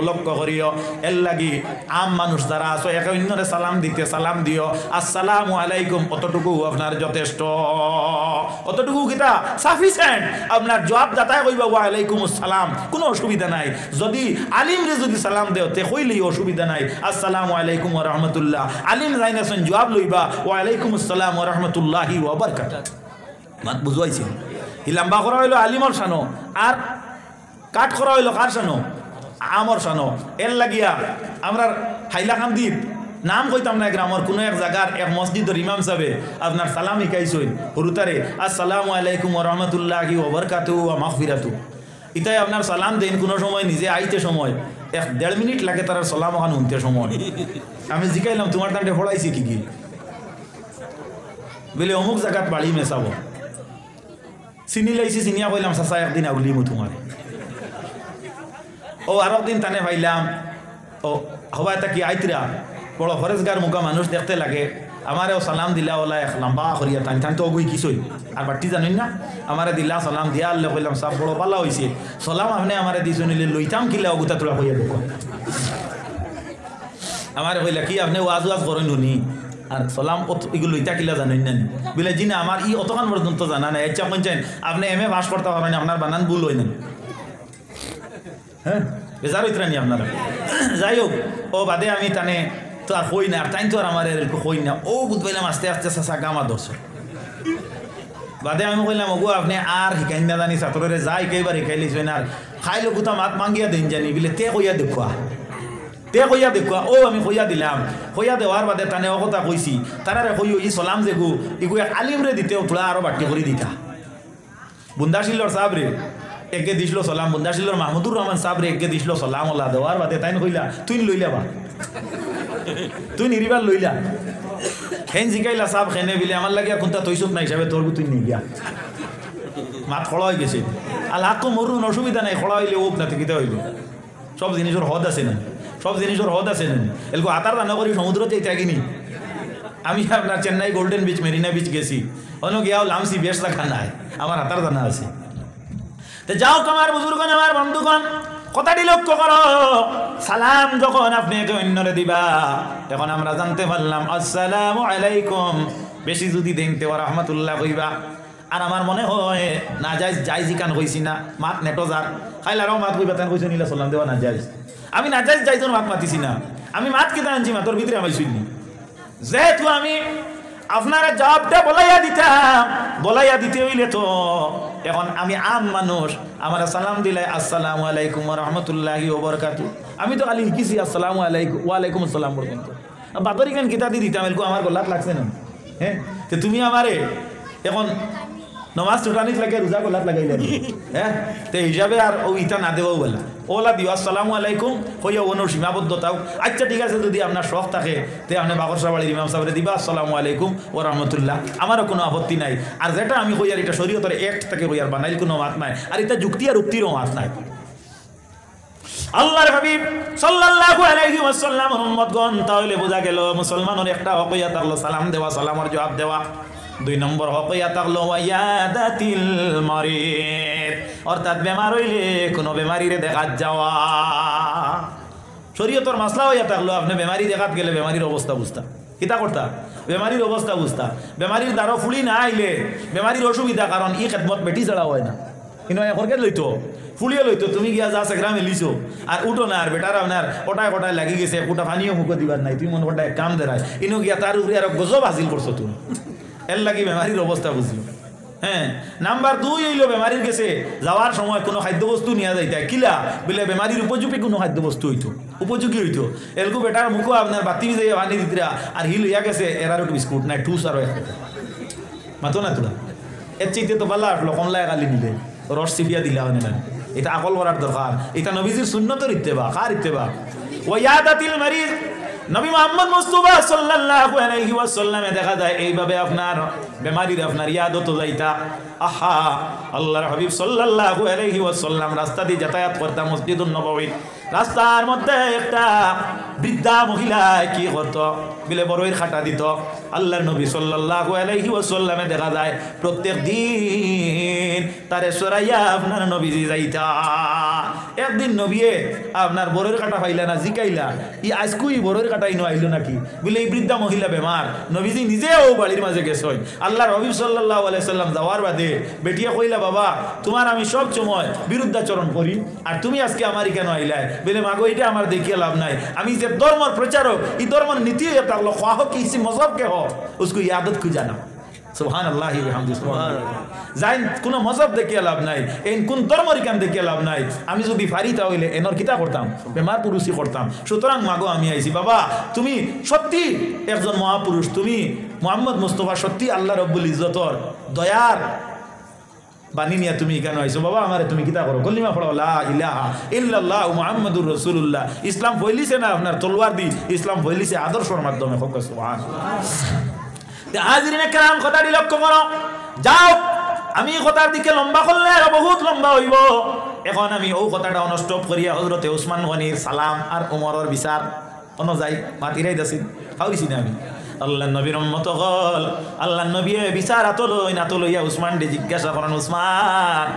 লক্ষ্য করিও এর লাগি আম মানুষ যারা আছো একে অন্যরে সালাম দিতে সালাম দিও আসসালামু আলাইকুম অতটুকু আপনার যথেষ্ট অতটুকু কিতা সাফিসিয়েন্ট আপনার জবাব দাতায় কইবা ওয়া আলাইকুম আসসালাম কোনো অসুবিধা নাই যদি আলিম রে যদি সালাম দেও তে কইলেই অসুবিধা নাই আসসালামু আলাইকুম ওয়া রাহমাতুল্লাহ আলিম জাইনাছেন জবাব লইবা ওয়া আলাইকুম আসসালাম ওয়া রাহমাতুল্লাহি ওয়া বারাকাতুহু মাত বুঝাইছি ই লম্বা করা হইলো আলিমর শানো আর কাট করা হইলো কার শানো আমর শানো এর লাগিয়া আমরা হাইলাকান্দির নাম কইতাম না গ্রামের কোনো এক জায়গার এক মসজিদের ইমাম সাহেব আপনার সালাম শিখাইছেন হরুতারে আসসালামু আলাইকুম ওয়া রাহমাতুল্লাহি ওয়া বারাকাতুহু ওয়া মাগফিরাতুহু ইতাই আপনার সালাম দেন কোনো সময় নিজে আইতে সময় 1.5 মিনিট লাগে তার সালাম ওখানে উনতে সময় আমি জিকাইলাম তোমার তান্ডে পড়াইছি কি কি বলে অমুক জায়গাত বাড়ি মেশাবো চিনি লাইছি চিনিয়া কইলাম চাচা একদিন আগুলিমু তোমার ও আর একদিন টানে পাইলাম ও হবা এটা কি আইতরা বড় ফরেজগার মুখা মানুষ দেখতে লাগে আমারেও সালাম দিলা ওলা এক লম্বা করিয়া টান টান তো ওগুই কিছুই আর বাটি জানেন না আমারে দিলা সালাম দিয়া আল্লাহ কইলাম সব বড় পালা হয়েছে সালাম আপনি আমারে দিছো নিলে লইতাম কিলা ওগুতা তোলা কইয়া দেখো আমারে কইলা কি আপনি ওয়াজ ওয়াজ করেন নি আর সালাম এগুলো লইতা কিলা জানেন না বলে জি না আমার ই অতখান পর্যন্ত জানা নাই ইচ্ছা পঞ্চায়েত আপনি এম এ পাস করতে পারবেন আপনার বানান ভুল হয় না হ্যাঁ বেজার হইতরা নি আপনারা যাই হোক ও বাদে আমি টানে তো আর কই না আর তাই তো আর আমার কই না ও বুঝবাইলাম আস্তে আস্তে চাষা গামা ধরছে বাদে আমি কইলাম ওগো আপনি আর শিকাই না জানি ছাত্ররে যাই কেইবার শিকাই লিছেন আর খাইলো কোথা মাত মাঙ্গিয়া দিন জানি বলে তে কইয়া দেখুয়া ও আমি কইয়া দিলাম কইয়া দেওয়ার বাদে টানে ও কথা কইছি তারারে কইও ই সলাম যেগু ইগু এক আলিমরে দিতে তোলা আরো বাটি করে দিতা বুন্দাশিল্লর সাবরে একে দিছিল সালাম বুন্দাশিল্লর মাহমুদুর রহমান সাবরে একে দিছিল সালাম ওলা দেওয়ার বাদে তাই কইলা তুই লইলা বা তুই নিরিবার লইলা হেন জিকাইলা সাব খেনে বিলে আমার লাগে আর কোনটা তৈসুক না হিসাবে তোর তুই নিয়ে গিয়া মাত খড়া হয়ে গেছে আল্লাহ তো মরুন অসুবিধা নাই খড়া হইলে ওক না কিতে হইল সব জিনিসের হদ আছে না সব জিনিসের হদ আছে না এলকো আতার রান্না করি সমুদ্র যাই থাকিনি আমি আপনার Chennai golden beach Marina beach গেছি, অন্য গিয়াও লামসি বেশ রাখা নাই, আমার হাতার জানা আছে। তো যাও আমার বুজুর্গণ, আমার বন্ধুগণ, কথাটি লক্ষ্য করো, সালাম যখন আপনি একে অন্যরে দিবা, তখন আমরা জানতে পারলাম আসসালামু আলাইকুম, বেশি যদি দেখতে ওয়া রাহমাতুল্লাহ কইবা। আর আমার মনে হয় না যাই জিকান কইছি না, মাত নেটো যার খাইলারও মাত কইবা, তেন কইছে নিলা সালাম দেওয়া না যাই। আমি না যাই তোর মাত মাতিছি না, আমি মাত কিতা আনছি মাতর ভিতরে আমি শুনি, যেহেতু আমি আপনারা জবাবটা বলাইয়া দিতে হইলে তো এখন আমি আম মানুষ, আমার সালাম দিলে আসসালামু আলাইকুম ওয়া রাহমাতুল্লাহি ওয়া বারাকাতুহু, আমি তো খালি শিখেছি আসসালামু আলাইকুম ওয়া আলাইকুম আসসালাম পর্যন্ত। বাতরি গান কিতা দিয়ে দিতাম এলকো আমার গলাত লাগছে না। হ্যাঁ, তো তুমি আমারে এখন নমাজ ছুটানিত লাগে রোজা গলাত লাগাইলে, হ্যাঁ, তো হিসাবে আর ও ইটা না দেবও বলা, ওলা দিও আসসালামু আলাইকুম হইয়া ওনোর সীমাবদ্ধতাও। আচ্ছা ঠিক আছে, যদি আপনার শখ থাকে তে আপনি বাকরসা বাড়ির ইমাম সাহেবরে দিবা আসসালামু আলাইকুম ওয়া রাহমাতুল্লাহ, আমারও কোনো আপত্তি নাই। আর যেটা আমি কইয়ার এটা শরীয়তের অ্যাক্ট থেকে কইয়ার বানাইল কোনো মাত নাই, আর এটা যুক্তি আর উক্তিরও মাত নাই। আল্লাহর হাবিব সাল্লাল্লাহু আলাইহি ওয়াসাল্লাম উম্মতগণ, তাহলে বোঝা গেল মুসলমানের একটা হক হইয়া থাকলো সালাম দেওয়া, সালামের জবাব দেওয়া। 2 নম্বর হক হইয়া থাকলো ওয়ায়াদাতিল মারিদ, অর্থাৎ বেমার হইলে কোনো বেমারিরে দেখাত যাওয়া। শরীয়তের মাসলা হইয়া থাকলো আপনি বেমারি দেখাত গেলে বেমারির অবস্থা বুঝতা, কিতা করতা, বেমারির অবস্থা বুঝতা। বেমারির দ্বারা ফুলি না আইলে বেমারির অসুবিধা, কারণ ই খেদমত বেটি ছাড়া হয় না, কিন্তু এখনকে লইতো ফুলিয়ে লইতো, তুমি গিয়া যা সেগ্রামে লিছো আর উঠো না, আর বেটার আপনার ওটায় লাগি গেছে, ওটা পানিও মুখে দিবার নাই, তুমি মনে ওটা কাম দেরায় ইনো গিয়া তার উপরে আর গজব হাসিল করছো তুমি, এর লাগি বেমারির অবস্থা বুঝলো। হ্যাঁ, নাম্বার 2 হইল বেমারির গেছে যাওয়ার সময় কোনো খাদ্যবস্তু নিয়ে যাইতে কিলা বলে বেমারির উপযোগী কোনো খাদ্যবস্তু হইতো, উপযোগী হইতো, এলকু বেটার মুখো আপনার বাতি যাইয়া পানি দিতরা, আর হিল হইয়া গেছে এরারও বিস্কুট নাই টুস আর মাতো না তোরা, এর চাইতে তো পাল্লা আসলো কমলায় গালি নিলে রস চিপিয়া দিলা হয় না, এটা আকল করার দরকার, এটা নবীজির সুন্নতের ইত্তেবা, কার ইত্তেবা? ওয়ায়াদাতিল মারিদ, নবী মুহাম্মদ মুস্তাফা সাল্লাল্লাহু আলাইহি ওয়াসাল্লামে দেখা যায় এইভাবে আপনার বেমারির আপনার ইয়াদত যাইতা। আহা, আল্লাহর হাবিব সাল্লাল্লাহু আলাইহি ওয়াসাল্লাম রাস্তা দিয়ে যাতায়াত করতা মসজিদুন নববী, রাস্তার মধ্যে একটা বৃদ্ধা মহিলা কি করত বলে বড়ইর খাটা দিত। আল্লাহর নবী সাল্লাল্লাহু আলাইহি ওয়াসাল্লামে দেখা যায় প্রত্যেক দিন তারে সরাইয়া আপনার নবীজি যাইতা। একদিন নবীয়ে আপনার বড়ইর কাটা পাইলা না, জিকাইলা ই আজকুই বড়ইর কাটাই নো আইলো নাকি বলে এই বৃদ্ধা মহিলা বেমার, নবীজি নিজেও বাড়ির মাঝে গেছেন। আল্লাহর হাবিব সাল্লাল্লাহু আলাইহি সাল্লাম যাওয়ার বাদে বেটিয়া কইলা, বাবা তোমার আমি সব সময় বিরুদ্ধাচরণ করি, আর তুমি আজকে আমারই কেন আইলাই? বলে মাগো এটা আমার দেখিয়ে লাভ নাই, আমি যে ধর্মের প্রচারক, এই ধর্মের নীতি থাকলো খাহ কি ইসি মজহব কে हो उसको आदत को जाना। সুবহান আল্লাহ বিহামদি, সুবহানাল্লাহ। যাই কোন মজহব দেখিয়ে লাভ নাই, এই কোন ধর্মের কাম দেখিয়ে লাভ নাই, আমি যদি পারি তাহলে এনর কিতা করতাম, বেমার পুরুষই করতাম। সুতরাং মাগো আমি আইছি, বাবা তুমি সত্যি একজন মহাপুরুষ, তুমি মুহাম্মদ মুস্তাফা সত্যি আল্লাহ রাব্বুল ইজ্জতর দয়ার বাণী নিয়ে তুমি কেন আইছো? বাবা আমারে তুমি কিতা করো, কলিমা পড়ো লা ইলাহা ইল্লাল্লাহ মুহাম্মাদুর রাসূলুল্লাহ। ইসলাম ফইলিছে না আপনার তলোয়ার দি, ইসলাম ফইলিছে আদর্শের মাধ্যমে। সুবহানাল্লাহ। হাজিরিনে কেরাম, কথাটি লক্ষ্য করো। যাও, আমি কথার দিকে লম্বা করলে আর বহুত লম্বা হইব। এখন আমি ও কথাটা অনস্টপ করিয়া হযরতে ওসমান গনির সালাম আর ওমরের বিচার অনুযায়ী মাতিরাই দাসি খাওয়াইছি না আমি। আল্লাহ নবীর উম্মত হল, আল্লাহ নবী বিচার আতলইয়া উসমান ডে জিজ্ঞাসা করেন, উসমান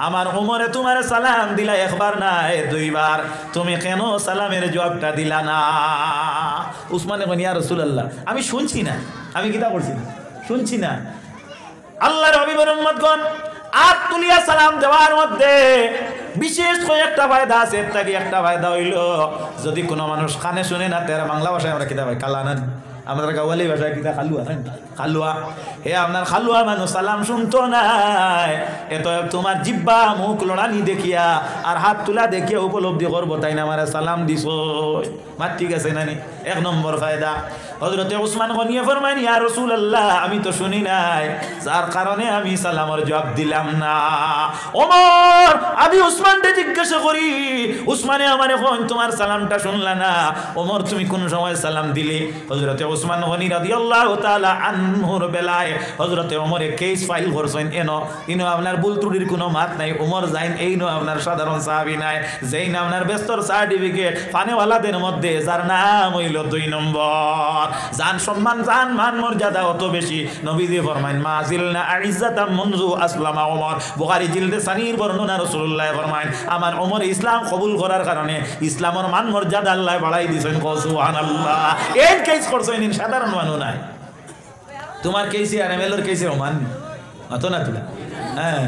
আমার উমরে তোমার সালাম দিলা একবার না 2 বার, তুমি কেন সালামের জবাবটা দিলা না? উসমানে কন, ইয়া রাসূলুল্লাহ আমি শুনছি না, আমি কিতা করছি না, শুনছি না। আল্লাহর হাবিবের উম্মতগণ, আর তুলিয়া সালাম দেওয়ার মধ্যে বিশেষ কয়েকটা ফায়দা আছে। তাকে একটা ফায়দা হইল, যদি কোনো মানুষ কানে শুনে না, তারা বাংলা ভাষায় আমরা কিতা ভাই কালানান, আমাদের গাওয়ালি ভাষায় কিতা খালুয়া, খালুয়া। হে আপনার খালুয়া মানুষ সালাম শুনতো নাই, এত তোমার জিব্বা মুখ লড়ানি দেখিয়া আর হাত তুলা দেখিয়া উপলব্ধি করবো তাই না আমার সালাম দিস মার, ঠিক আছে নানি? 1 নম্বর ফায়দা। হযরতে ওসমান গনিয়ে ফরমাইন, ইয়া রাসূলুল্লাহ আমি তো শুনি নাই, যার কারণে আমি সালামের জবাব দিলাম না। ওমর, আমি উসমানকে জিজ্ঞাসা করি, উসমানে আমার এখন তোমার সালামটা শুনলা না? ওমর, তুমি কোন সময় সালাম দিলে? হযরতে ওসমান গনি রাদিয়াল্লাহু তাআলা আনহুর বেলায় হযরতে ওমরে কেস ফাইল করছেন, ইনো আপনার ভুল ত্রুটির কোনো মাত নাই। ওমর যাইন এইনো আপনার সাধারণ সাহাবী নাই, যেই না আপনার ব্যস্তর সার্টিফিকেট ফানেওয়ালাদের মধ্যে যার নাম হইল 2 নম্বর। জান সম্মান জান মান মর্যাদা অত বেশি নবীজি ফরমাইন মাজিলনা আইজ্জাতাম মুনজু আসলামা ওমর বুখারী জিলদে সানির বর্ণনা রাসূলুল্লাহ ফরমাইন আমার ওমর ইসলাম কবুল করার কারণে ইসলামের মান মর্যাদা আল্লাহ বাড়াই দিয়েছেন সুবহানাল্লাহ এই কেস করছেন সাধারণ মানুষ নাই তোমার কেসি আর এমএলএর কেসি রমান অত না তুলা হ্যাঁ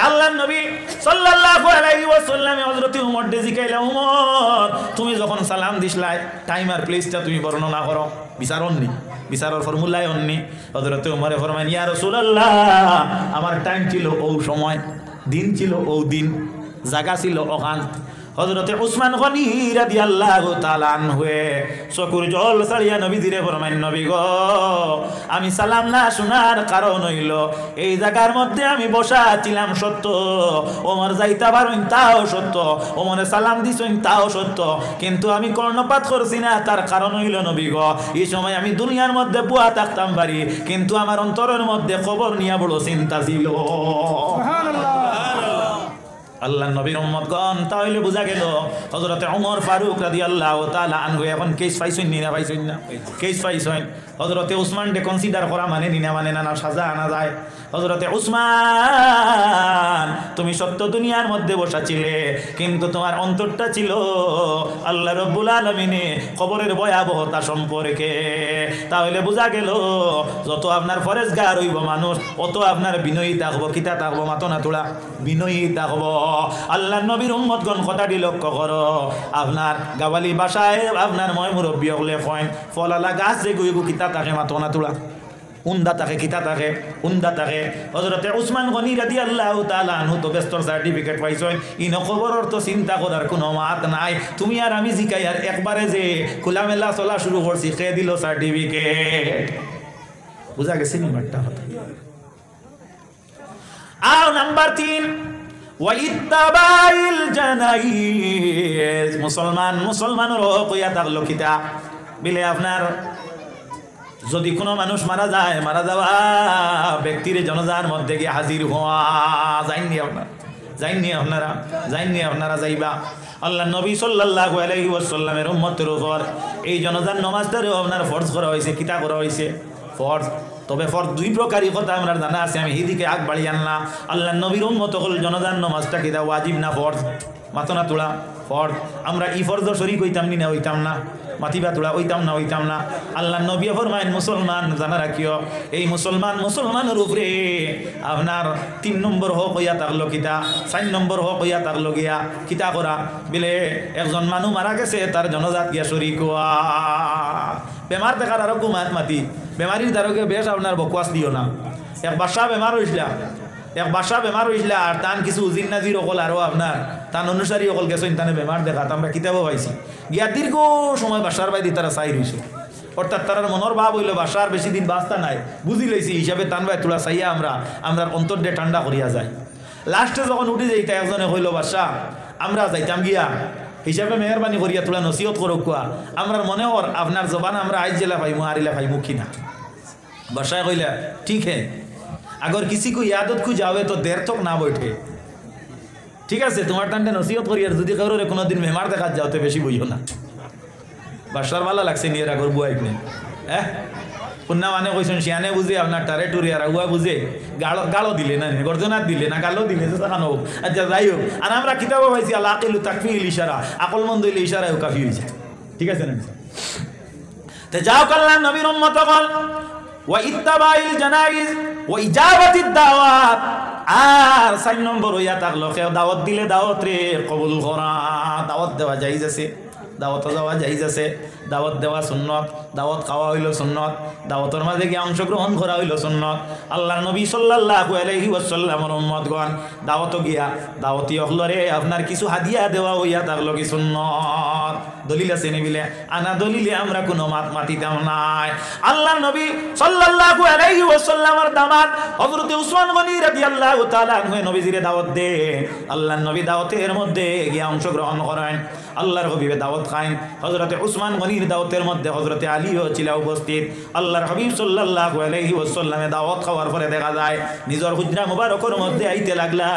আল্লাহর নবী সাল্লাল্লাহু আলাইহি ওয়াসাল্লাম হযরত ওমর ডে জিকাইলা ওমর তুমি যখন সালাম দিছলাই টাইম আর প্লেসটা তুমি বর্ণনা করো বিচারণনি বিচারের ফর্মুলায় অন্নি হযরত ওমরে ফরমান ইয়া রাসূলুল্লাহ আমার টাইম ছিল ও সময় দিন ছিল ও দিন জায়গা ছিল ওখান হযরতে উসমান গনি রাদিয়াল্লাহু তাআলা আনহু চকুর জল ছাড়িয়া নবীজিরে ফরমাইন নবী গো আমি সালাম না শোনার কারণ হইল এই জায়গার মধ্যে আমি বসা ছিলাম সত্য ওমর যাইতা পারুন তাও সত্য ওমরে সালাম দিছুন তাও সত্য কিন্তু আমি কর্ণপাত করছি না তার কারণ হইল নবী গো এই সময় আমি দুনিয়ার মধ্যে বুয়া থাকতাম পারি কিন্তু আমার অন্তরের মধ্যে খবর নিয়ে বড় চিন্তা ছিল সুবহানাল্লাহ আল্লাহ নবীর উম্মতগণ তাহলে বোঝা গেল হযরতে ওমর ফারুক রাদিয়াল্লাহু তাআলা আনহু এখন কেস পাইছেন না পাইছেন না কেস পাইছেন হযরতে উসমান ডে কনসিডার করা মানে না সাজা আনা যায় হযরতে উসমান তুমি সত্য দুনিয়ার মধ্যে বসা ছিলে কিন্তু তোমার অন্তরটা ছিল আল্লাহ রাব্বুল আলামিনে কবরের ভয়াবহতা সম্পর্কে তাহলে বোঝা গেল যত আপনার ফরেজগার হইব মানুষ অত আপনার বিনয়ী থাকবো কিতা থাকবো মাতো না তোলা বিনয়ী থাকবো আল্লাহ নবীর উম্মতগণ কথাটি লক্ষ্য করো আপনার গাওয়ালি ভাষায় আপনার ময় মুরব্বী হলে কয়েন ফলালা গাছ যে গুইগু কিতা থাকে মাতো না তোলা উন্দা থাকে কিতা থাকে উন্দা থাকে হযরতে উসমান গনি রাদিয়াল্লাহু তাআলা আনহু তো বেস্টর সার্টিফিকেট পাইছেন ইন খবরের তো চিন্তা করার কোনো মাত নাই তুমি আর আমি জিকাই আর একবারে যে খোলামেলা চলা শুরু করছি কে দিল সার্টিফিকেট বুঝা গেছে নি বাট্টা কথা আর নাম্বার 3 ওয়াইত্তাবাইল জানাইজ মুসলমানের হক হইয়া থাকলো কিতা বিলে আপনার যদি কোনো মানুষ মারা যাওয়া ব্যক্তির জনজার মধ্যে গিয়ে হাজির হওয়া যাইননি আপনারা যাইবা আল্লাহ নবী সাল্লাল্লাহু আলাইহি ওয়াসাল্লামের উম্মতের উপর এই জনজার নামাজটারও আপনার ফরজ করা হয়েছে কিতা করা হয়েছে ফরজ তবে ফরজ দুই প্রকারই কথা আমরা জানা আছে আমি এইদিকে আগ বাড়ি আনলাম আল্লাহ নবীর উম্মত হল জনজার নামাজটা কিতা ওয়াজিব না ফরজ মাতো না তোলা ফরজ আমরা ই ফরজ শরীক হইতাম না হইতাম না মাতিবা তোলা হইতাম না আল্লাহ নবী ফরমায়েন মুসলমান জানা রাখিও এই মুসলমানের উপরে আপনার 3 নম্বর হক হইয়া থাকলো কিতা 4 নম্বর হক হইয়া থাকলো গিয়া কিতা করা বিলে একজন মানুষ মারা গেছে তার জনজাত গিয়া শরীক হওয়া বেমার দেখার আরো গুমাত মাতি বেমারির দ্বারকে বেশ আপনার বকওয়াস দিও না এক বাসা বেমার হইসলা আর তান কিছু উজির নাজির অকল আরো আপনার তান অনুসারী অকল গেছেন তানে বেমার দেখা আমরা কিতাবও পাইছি গিয়া দীর্ঘ সময় বাসার বাইদি তারা চাই রইছে অর্থাৎ তার মনের ভাব হইল বাসার বেশি দিন বাঁচতা নাই বুঝি লইছি হিসাবে তান ভাই তোলা চাইয়া আমরা অন্তর দিয়ে ঠান্ডা করিয়া যাই লাস্টে যখন উঠে যাইতা একজনে হইল বাসা আমরা যাইতাম গিয়া হিসাবে মেহরবানি করিয়া তোলা নসিহত করো কুয়া আমরা মনে হর আপনার জবান আমরা আইজ জেলা পাইমু হারিলা পাইমু কিনা বাসায় কইলা ঠিক হে अगर किसी को यादत को जावे तो देर तक ना बैठे ठीक है तुम्हार टाइम नसीहत करी और যদি কারোর কোনো দিন মেহমান দেখা যাও তো বেশি বইও না বাসার ভালো লাগছে নিয়ে রাখর বুয়াইক নেই পুন্না মানে কইছেন শিয়ানে বুঝে আপনার টারে টুরি আর উয়া বুঝে গালো দিলে না গর্জনাত দিলে না গালো দিলে তো দেখানো হোক আচ্ছা যাই হোক আর আমরা কিতাবও পাইছি আল আকিলু তাকফিল ইশারা আকলমন্দ হইলে ইশারাও কাফি হয়ে যায় ঠিক আছে না তো যাও আল্লাহর নবীর উম্মত বল ওয়া ইত্তাবাইল জানাইজ ও ইজাবাতিদ দাওয়াত আর 4 নম্বর হইয়া থাকলো কেউ দাওয়াত দিলে দাওয়াত রে কবুল করা দাওয়াত দেওয়া জায়েজ আছে দাওয়াত দেওয়া জায়েজ আছে দাওয়াত দেওয়া সুন্নত দাওয়াত খাওয়া হইল সুন্নত দাওয়াতের মাঝে গিয়ে অংশগ্রহণ করা হইল সুন্নত আল্লাহর নবী সাল্লাল্লাহু আলাইহি ওয়াসাল্লামের উম্মতগণ দাওয়াত গিয়া দাওয়াতি হলরে আপনার কিছু হাদিয়া দেওয়া হইয়া থাকলো কি সুন্নত দলিল আছে নিবিলে আনা দলিলে আমরা কোনো মাতিতাম নাই আল্লাহর নবী সাল্লাল্লাহু আলাইহি ওয়াসাল্লামের দামাত হযরত উসমান গনি রাদিয়াল্লাহু তাআলা আনহু নবীজিরে দাওয়াত দে আল্লাহর নবী দাওয়াতের মধ্যে গিয়া অংশগ্রহণ করেন আল্লাহর হাবিবে দাওয়াত খান হযরত উসমান গনির দাওয়াতের মধ্যে হযরত আলীও ছিল উপস্থিত আল্লাহর হাবিব সাল্লাল্লাহু আলাইহি ওয়াসাল্লামে দাওয়াত খাওয়ার পরে দেখা যায় নিজের হুজরা মুবারকের মধ্যে আইতে লাগলা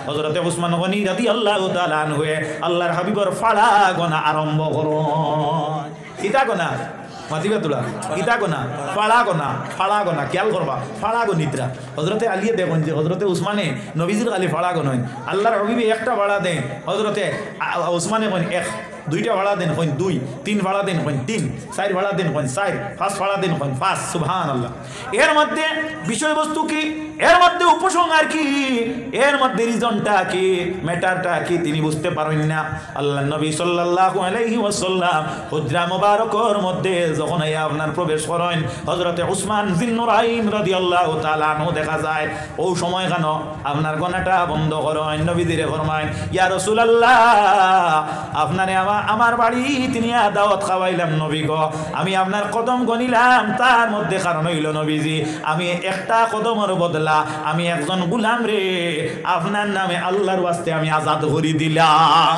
হযরত উসমান গনি রাদিয়াল্লাহু তাআলা আনহু আল্লাহর হাবিবের ফাড়া গোনা আরম্ভ করুন কিতা গোনা মাতিবা তোলা কিতা গোনা ফাড়া গোনা খেয়াল করবা ফাড়া গণিতরা হজরতে আলিয়ে দেখুন যে হজরতে উসমানে নবীজির খালি ফাড়া গণ আল্লাহর হবিবে একটা ভাড়া দেন হজরতে উসমানে কইন এক দুইটা ভাড়া দেন কইন দুই তিন ভাড়া দেন কইন তিন চার ভাড়া দেন কইন চার পাঁচ ভাড়া দেন কইন পাঁচ সুবহানাল্লাহ। এর মধ্যে বিষয়বস্তু কি, এর মধ্যে উপসংহার কি, এর মধ্যে রিজনটা কি, ম্যাটারটা কি তিনি বুঝতে পারেন না। আল্লাহ নবী সাল্লাল্লাহু আলাইহি ওয়াসাল্লাম হুজরা মুবারকর মধ্যে যখন আপনার প্রবেশ করেন হযরতে উসমান জিন্নুরাইন রাদিয়াল্লাহু তাআলা আনহু দেখা যায় ও সময় কেন আপনার গনাটা বন্ধ করেন নবীজিরে ফরমায় ইয়া রাসূলুল্লাহ আপনারে আমার বাড়ি তিনি দাওয়াত খাওয়াইলাম নবী গো, আমি আপনার কদম গনিলাম তার মধ্যে কারণ হইল নবীজি আমি একটা কদমের বদলা আমি একজন গোলাম রে আপনার নামে আল্লাহর ওয়াস্তে আমি আজাদ করে দিলাম।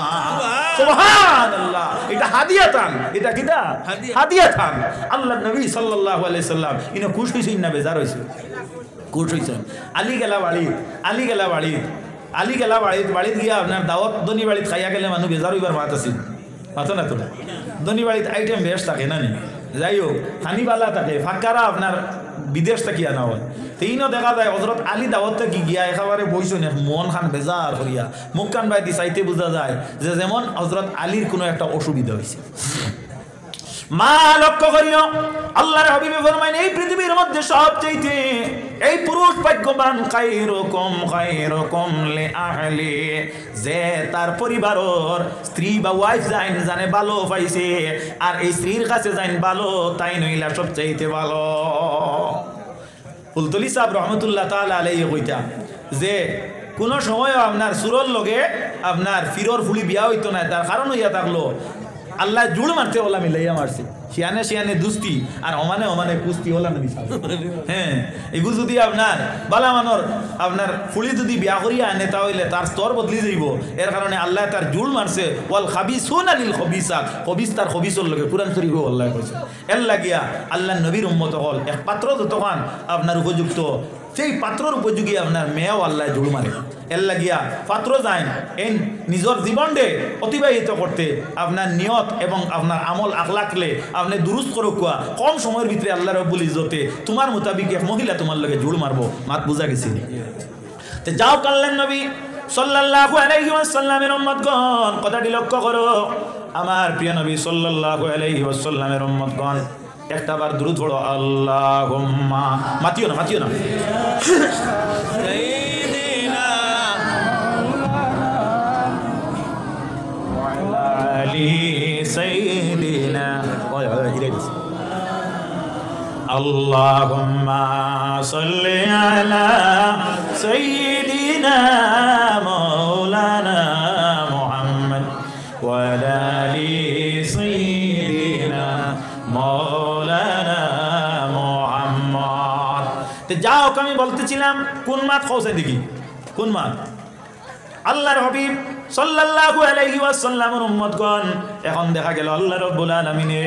সুবহানাল্লাহ। এটা হাদিয়াতান, এটা কিটা হাদিয়াতান। আল্লাহ নবী সাল্লাল্লাহু আলাইহি সাল্লাম ইনো খুশ হইছেন না বেজার হইছে? খুশ হইছেন। আলী গেলা বাড়িত গিয়া আপনার দাওয়াত দনি বাড়িত খাইয়া গেলে মানুষ বেজার হইবার মাত আছে মাথা না তোলা দনি বাড়িত আইটেম বেশ থাকে না নি, যাই হোক হানিবালা থাকে ফাঁকারা আপনার বিদেশ থেকে আনা হয়। তিনও দেখা যায় হজরত আলী দাওয়াত থেকে গিয়া একেবারে বইছেন মন খান বেজার করিয়া মুখ কান বাইতে চাইতে বোঝা যায় যে যেমন হজরত আলীর কোনো একটা অসুবিধা হয়েছে। মা লক্ষ্য করিও আল্লাহর হাবিবে ফরমাইন এই পৃথিবীর মধ্যে সবচেয়ে এই পুরুষ ভাগ্যবান খায়রুকুম লি আহলি, যে তার পরিবারের স্ত্রী বা ওয়াইফ জানে ভালো পাইছে আর এই স্ত্রীর কাছে যাইন ভালো তাই নইলা সবচেয়ে ভালো। ফুলতলি সাহেব রহমতুল্লাহ তাআলা আলাইহি কইতা যে কোনো সময় আপনার সুরর লগে আপনার ফিরর ফুলি বিয়া হইতো না, তার কারণ হইয়া থাকলো আল্লাহ জুড় মারতে ওলা মিলাইয়া মারছে শিয়ানে দুস্তি আর অমানে কুস্তি ওলা নবী হ্যাঁ এগুলো যদি আপনার বালা মানর আপনার ফুলি যদি বিয়া করিয়া আনে তাহলে তার স্তর বদলি যাইব। এর কারণে আল্লাহ তার জুড় মারছে ওয়াল খাবিসুনা লিল খবিসাত, খবিস তার খবিসর লগে কুরআন শরীফে আল্লাহ কইছে। এর লাগিয়া আল্লাহ নবীর উম্মত হল এক পাত্র যতক্ষণ আপনার উপযুক্ত সেই পাত্রর উপযোগী আপনার মেয়েও আল্লাহ জুড় মারে। এর লাগিয়া পাত্র যায় এই নিজের জীবনকে অতিবাহিত করতে আপনার নিয়ত এবং আপনার আমল আখলাকলে আপনি দুরুস্ত করুক কম সময়ের ভিতরে আল্লাহ রব্বুল ইজ্জতে তোমার মোতাবিক এক মহিলা তোমার লগে জুড় মারবো মাত বুঝা গেছি। তো যাও কাল্লান নবী সাল্লাল্লাহু আলাইহি ওয়াসাল্লামের উম্মতগণ কথাটি লক্ষ্য করো। আমার প্রিয় নবী সাল্লাল্লাহু আলাইহি ওয়াসাল্লামের উম্মতগণ একটা বার দুরূদ পড়ো আল্লাহুম্মা মাতিও না সাইয়্যিদিনা আল্লাহুম্মা সাল্লি আলা সাইয়্যিদিনা মাওলানা মুহাম্মদ ওয়া আলা আলি সাইয়্যিদিনা মাওলানা মুহাম্মদ। তো যাও আমি বলতেছিলাম কোন মাত খোঁজে দেখি কোন মাত আল্লাহর হাবিব সাল্লাল্লাহু আলাইহি ওয়াসাল্লামের উম্মতগণ এখন দেখা গেল আল্লাহ রাব্বুল আলামিনে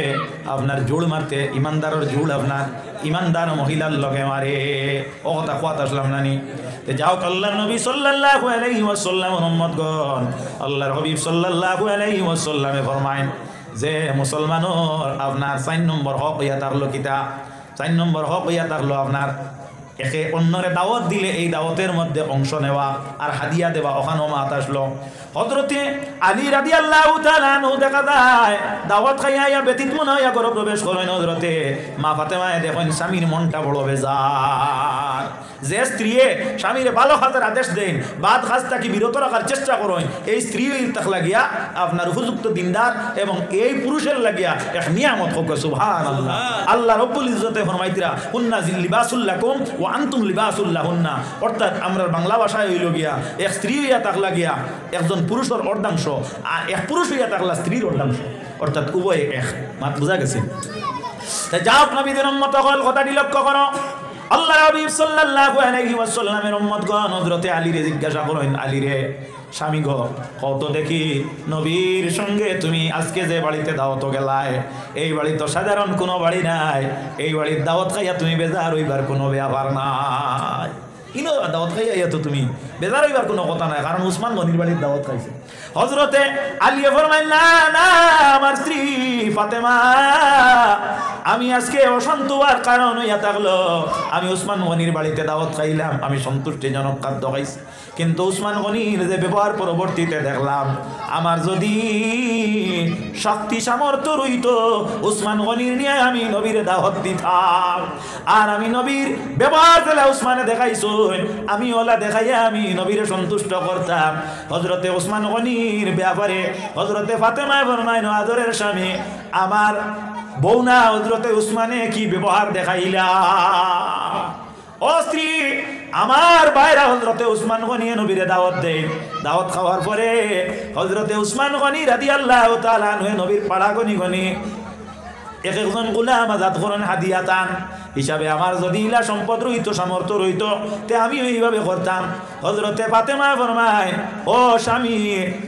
আপনার জোড় মারতে ইমানদারের জোড় আপনার ইমানদার মহিলার লগে মারে ও কথা কথা আসলাম নানি। তে যাও আল্লাহর নবী সাল্লাল্লাহু আলাইহি ওয়াসাল্লামের উম্মতগণ আল্লাহর হাবিব সাল্লাল্লাহু আলাইহি ওয়াসাল্লামে ফরমায় যে মুসলমানের আপনার 4 নম্বর হক ইয়া থাকলো কিতা 4 নম্বর হক ইয়া থাকলো আপনার একে অন্যরে দাওয়াত দিলে এই দাওয়াতের মধ্যে অংশ নেওয়া আর হাদিয়া দেওয়া। ওখানেও মাত আসলো হযরতে আলী রাদিয়াল্লাহু তাআলা আনহু দেখা যায় দাওয়াত খাইয়া ব্যতীত মনে হইয়া ঘরে প্রবেশ করেন হযরতে মা ফাতেমায়ে দেখেন স্বামীর মনটা বড় বেজার। যে স্ত্রী স্বামীর ভালো খাতার আদেশ দেন বাদ খাস তাকে বিরত রাখার চেষ্টা করেন এই স্ত্রী তাক লাগিয়া আপনার উপযুক্ত দিনদার এবং এই পুরুষের লাগিয়া এক নিয়ামত হোক সুবহানাল্লাহ। আল্লাহ রাব্বুল ইজ্জতে ফরমাইতরা হুন্না লিবাসুল লাকুম ওয়া আনতুম লিবাসুল লাহুন্না, অর্থাৎ আমরা বাংলা ভাষায় হইল গিয়া এক স্ত্রী হইয়া তাক লাগিয়া একজন পুরুষের অর্ধাংশ আর এক পুরুষ হইয়া থাকলা স্ত্রীর অর্ধাংশ, অর্থাৎ উভয় এক মাত বুঝা গেছে। তাই যাও নবীদের উম্মত হল কথাটি লক্ষ্য করো। আল্লাহ হাবিব সাল্লাল্লাহু আলাইহি ওয়াসাল্লামের উম্মতগণ হযরতে আলীরে জিজ্ঞাসা করেন আলীরে স্বামী গো কত দেখি নবীর সঙ্গে তুমি আজকে যে বাড়িতে দাওয়াত গেলায় এই বাড়ি তো সাধারণ কোনো বাড়ি নাই, এই বাড়ির দাওয়াত খাইয়া তুমি বেজার হইবার কোনো ব্যাপার নাই। ইনো দাওয়াত খাই আইয়া তো তুমি বেজার হইবার কোনো কথা নাই, কারণ উসমান গনির বাড়ির দাওয়াত খাইছে। হযরতে আলী ফরমাইলেন, না না আমার স্ত্রী ফাতেমা, আমি আজকে অশান্ত হওয়ার কারণ হইয়া থাকলো, আমি উসমান গনির বাড়িতে দাওয়াত খাইলাম, আমি সন্তুষ্টিজনক খাদ্য খাইছি, কিন্তু উসমান গনির যে ব্যবহার পরবর্তীতে দেখলাম, আমার যদি শক্তি সামর্থ্য রইত উসমান গনির নিয়ে আমি নবীর দাওয়াত দিতাম, আর আমি নবীর ব্যবহার দিলে উসমানে দেখাইছো, আমি ওলা দেখাইয়া আমি নবীর সন্তুষ্ট করতাম। হযরতে উসমান গনির ব্যাপারে হযরতে ফাতেমা ফরমাইন, আদরের স্বামী আমার বউ না হযরতে উসমানে কি ব্যবহার দেখাইলা। ও স্ত্রী, আমার ভাইরা হযরতে উসমান গনি নবীরে দাওয়াত দেন, দাওয়াত খাওয়ার পরে হযরতে উসমান গনি রাদিয়াল্লাহু তাআলা আনহু নবীর পাড়া গনি গনি এক একজন গোলাম আজাদ করেন হাদিয়াতান হিসাবে। আমার যদি ইলা সম্পদ রইতো সামর্থ্য রইতো তে আমি এইভাবে করতাম। হযরতে ফাতেমা ফরমায়, ও স্বামী,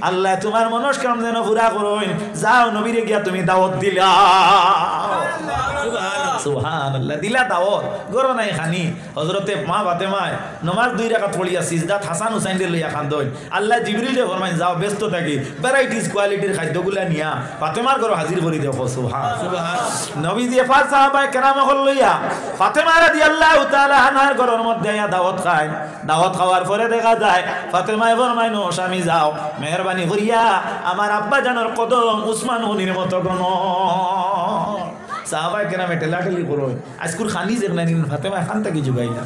আল্লাহ তোমার মনস্কামনা যেন পুরা করেন, যাও নবীরে গিয়া তুমি দাওয়াত দিলা। সুবহানাল্লাহ, দিলা দাওয়াত গরো নাই খানি। হযরতে মা ফাতেমায় নমাজ 2 রাকাত পড়িয়া সিজদাত হাসান হুসাইন রে লইয়া খান্দই, আল্লাহ জিবরিলে ফরমায়, যাও ব্যস্ত থাকি ভ্যারাইটিস কোয়ালিটির খাদ্যগুলা নিয়া ফাতেমার ঘর হাজির করে দেও। সুবহান নবী দিয়ে ফার সাহাবায়ে কেরাম হল লইয়া ফাতেমা রাদিয়াল্লাহু তাআলা আনহার ঘরের মধ্যে আয়া দাওয়াত খায়। দাওয়াত খাওয়ার পরে দেখা যায় ফাতেমা ফরমায়, নো স্বামী যাও, মেহেরবানি করিয়া আমার আব্বা জানার কদম উসমান গনির মতো গণ। সাহাবায়ে কেরামে টেলাটেলি করো, আজকুর খানি যেখানে ফাতেমা খান থেকে জুগাইলা।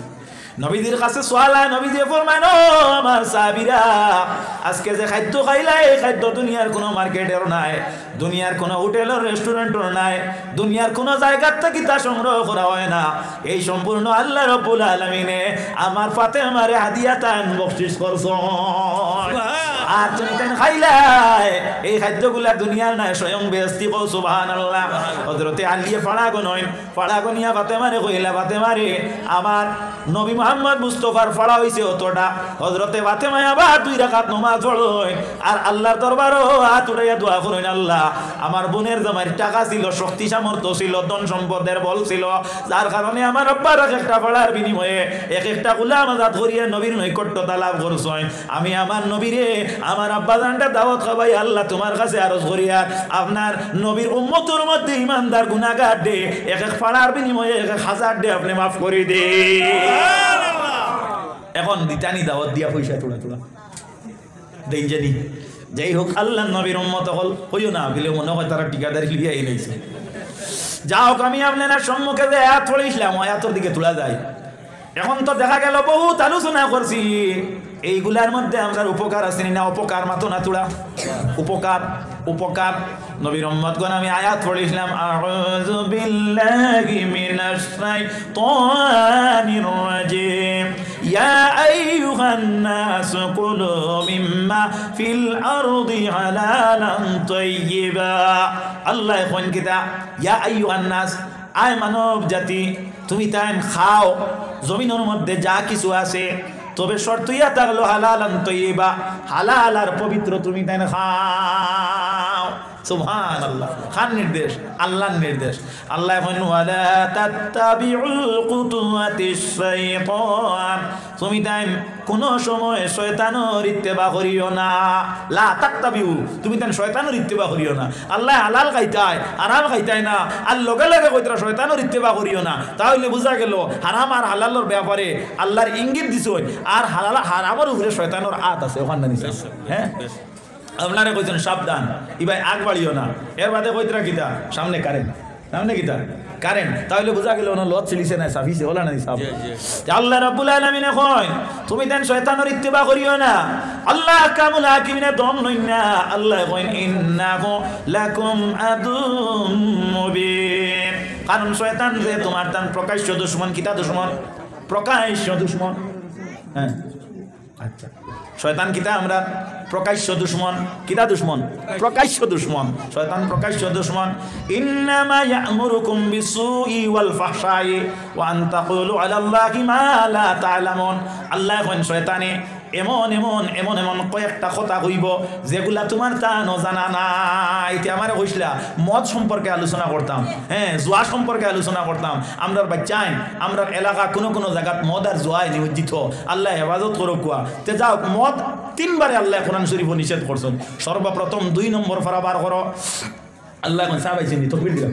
নবীদের কাছে সোয়াল হয়, নবী দিয়ে ফরমায়, ও আমার সাহাবীরা, আজকে যে খাদ্য খাইলা এই খাদ্য দুনিয়ার কোনো মার্কেটের নাই, দুনিয়ার কোনো হোটেলের রেস্টুরেন্টের নাই, দুনিয়ার কোনো জায়গার থেকে তা সংগ্রহ করা হয় না, এই সম্পূর্ণ আল্লাহ রাব্বুল আলামিনে আমার ফাতেমারে হাদিয়াতান বকশিশ করছো। আর তুমি তাই খাইলাই এই খাদ্যগুলা দুনিয়ার নাই, স্বয়ং বেহেশতি। কও সুবহানাল্লাহ। হযরতে আলী ফাড়া গনিয়া ফাতেমারে কইলা, ফাতেমারে আমার নবী মুহাম্মদ মুস্তাফার ফাড়া হইছে অতটা। হযরতে ফাতেমা আবার 2 রাকাত নামাজ পড়লেন আর আল্লাহর দরবারে হাত উঠাইয়া দোয়া করেন, আল্লাহ আমার বোনের জামাইর টাকা ছিল, শক্তি সামর্থ্য ছিল, ধন সম্পদের বল ছিল, যার কারণে আমার আব্বার একটা ফাড়ার বিনিময়ে এক একটা গোলাম আজাদ করিয়া নবীর নৈকট্যতা লাভ করছেন। আমি আমার নবীরে আমার আব্বা জানটা দাওয়াত খাওয়াই, আল্লাহ তোমার কাছে আরজ করিয়া আপনার নবীর উম্মতের মধ্যে ইমানদার গুনাহগার দে এক এক ফাড়ার বিনিময়ে 1000 দে আপনি মাফ করে দে। এখন দিতানি দাওয়াত দিয়া পয়সা তোলা তোলা দেই জানি। যাই হোক, আল্লাহ নবীর উম্মত হল হইও না বলে মনে হয় তারা ঠিকাদারি লিয়া এনেছে। যা হোক, আমি আপনার সম্মুখে যে আয়াত পড়েছিলাম আয়াতের দিকে তোলা যায়। এখন তো দেখা গেল বহুত আলোচনা করছি, এইগুলার মধ্যে আমার উপকার আছে না অপকার মাতো না তোলা উপকার উপকার নবীর উম্মতগণ আমি আয়াত পড়েছিলাম, আউযু বিল্লাহি মিনাশ শাইতানির রাজিম, ইয়া আইয়ুহান নাস কুলু মিম্মা ফিল আরদি হালালান তাইয়্যিবা। আল্লাহ কোন কিতা, ইয়া আইয়ুহান নাস, আয় মানব জাতি, তুমি তাই খাও জমিনের মধ্যে যা কিছু আছে, তবে শর্তইয়া থাকলো হালালান তাইয়্যিবা, হালাল আর পবিত্র তুমি তাই খাও। সুবহানাল্লাহ, খান নির্দেশ, আল্লাহর নির্দেশ। আল্লাহ বলেন, ওয়ালা তাত্তাবিউল খুতুওয়াতিশ শাইতান, তুমি তাই কোন সময় শয়তানের ইত্তেবা করিও না। লা তাত্তাবিউ, তুমি তাই শয়তানের ইত্তেবা করিও না। আল্লাহ হালাল খাইতায় হারাম খাইতায় না, আর লগে লগে কইতরা শয়তানের ইত্তেবা করিও না। তাহলে বুঝা গেল হারাম আর হালালের ব্যাপারে আল্লাহর ইঙ্গিত দিছই, আর হালাল হারামের উপরে শয়তানের হাত আছে ওখানে নিছে। হ্যাঁ, আপনারা কইছেন সাবধান, ইবাই আগ বাড়িও না। এর বাদে কইতরা কিতা, সামনে কারেন্ট, সামনে কিতা কারেন্ট। তাহলে বুঝা গেল না লত চলিছে না, সাফিছে ওলা না সাফ। আল্লাহ রাব্বুল আলামিন কয়, তুমি দেন শয়তানের ইত্তেবা করিও না, আল্লাহ কামুল হাকিমিনে দম নই না। আল্লাহ কয়, ইন্নাহু লাকুম আদুম মুবিন, কারণ শয়তান যে তোমার তান প্রকাশ্য দুশমন। কিতা দুশমন? প্রকাশ্য দুশমন। হ্যাঁ, আচ্ছা, শয়তান কিতা আমরা প্রকাশ্য দুশমন। কিতা দুশমন? প্রকাশ্য দুশমন। শয়তান প্রকাশ্য দুশমন। ইন্নামা ইয়া'মুরুকুম বিসুই ওয়াল ফাহশাই ওয়া আন তাকুলু আলাল্লাহি মা লা তা'লামুন। আল্লাহ কোন শয়তানে এমন এমন এমন এমন কয়েকটা কথা কইব যেগুলা তোমার তা নজানা নাই। এটা আমার কইসলা মদ সম্পর্কে আলোচনা করতাম, হ্যাঁ জুয়া সম্পর্কে আলোচনা করতাম। আমরার বাচ্চাইন আমরার এলাকা কোনো কোনো জায়গাত মদ আর জুয়ায় নিয়োজিত, আল্লাহ হেফাজত করুক কুয়া। তে যাও মদ 3 বারে আল্লাহ কোরআন শরীফ নিষেধ করছেন। সর্বপ্রথম 2 নম্বর ফারা বার করো, আল্লাহ এখন সাহাবাইছেন তকবীর দিলাম।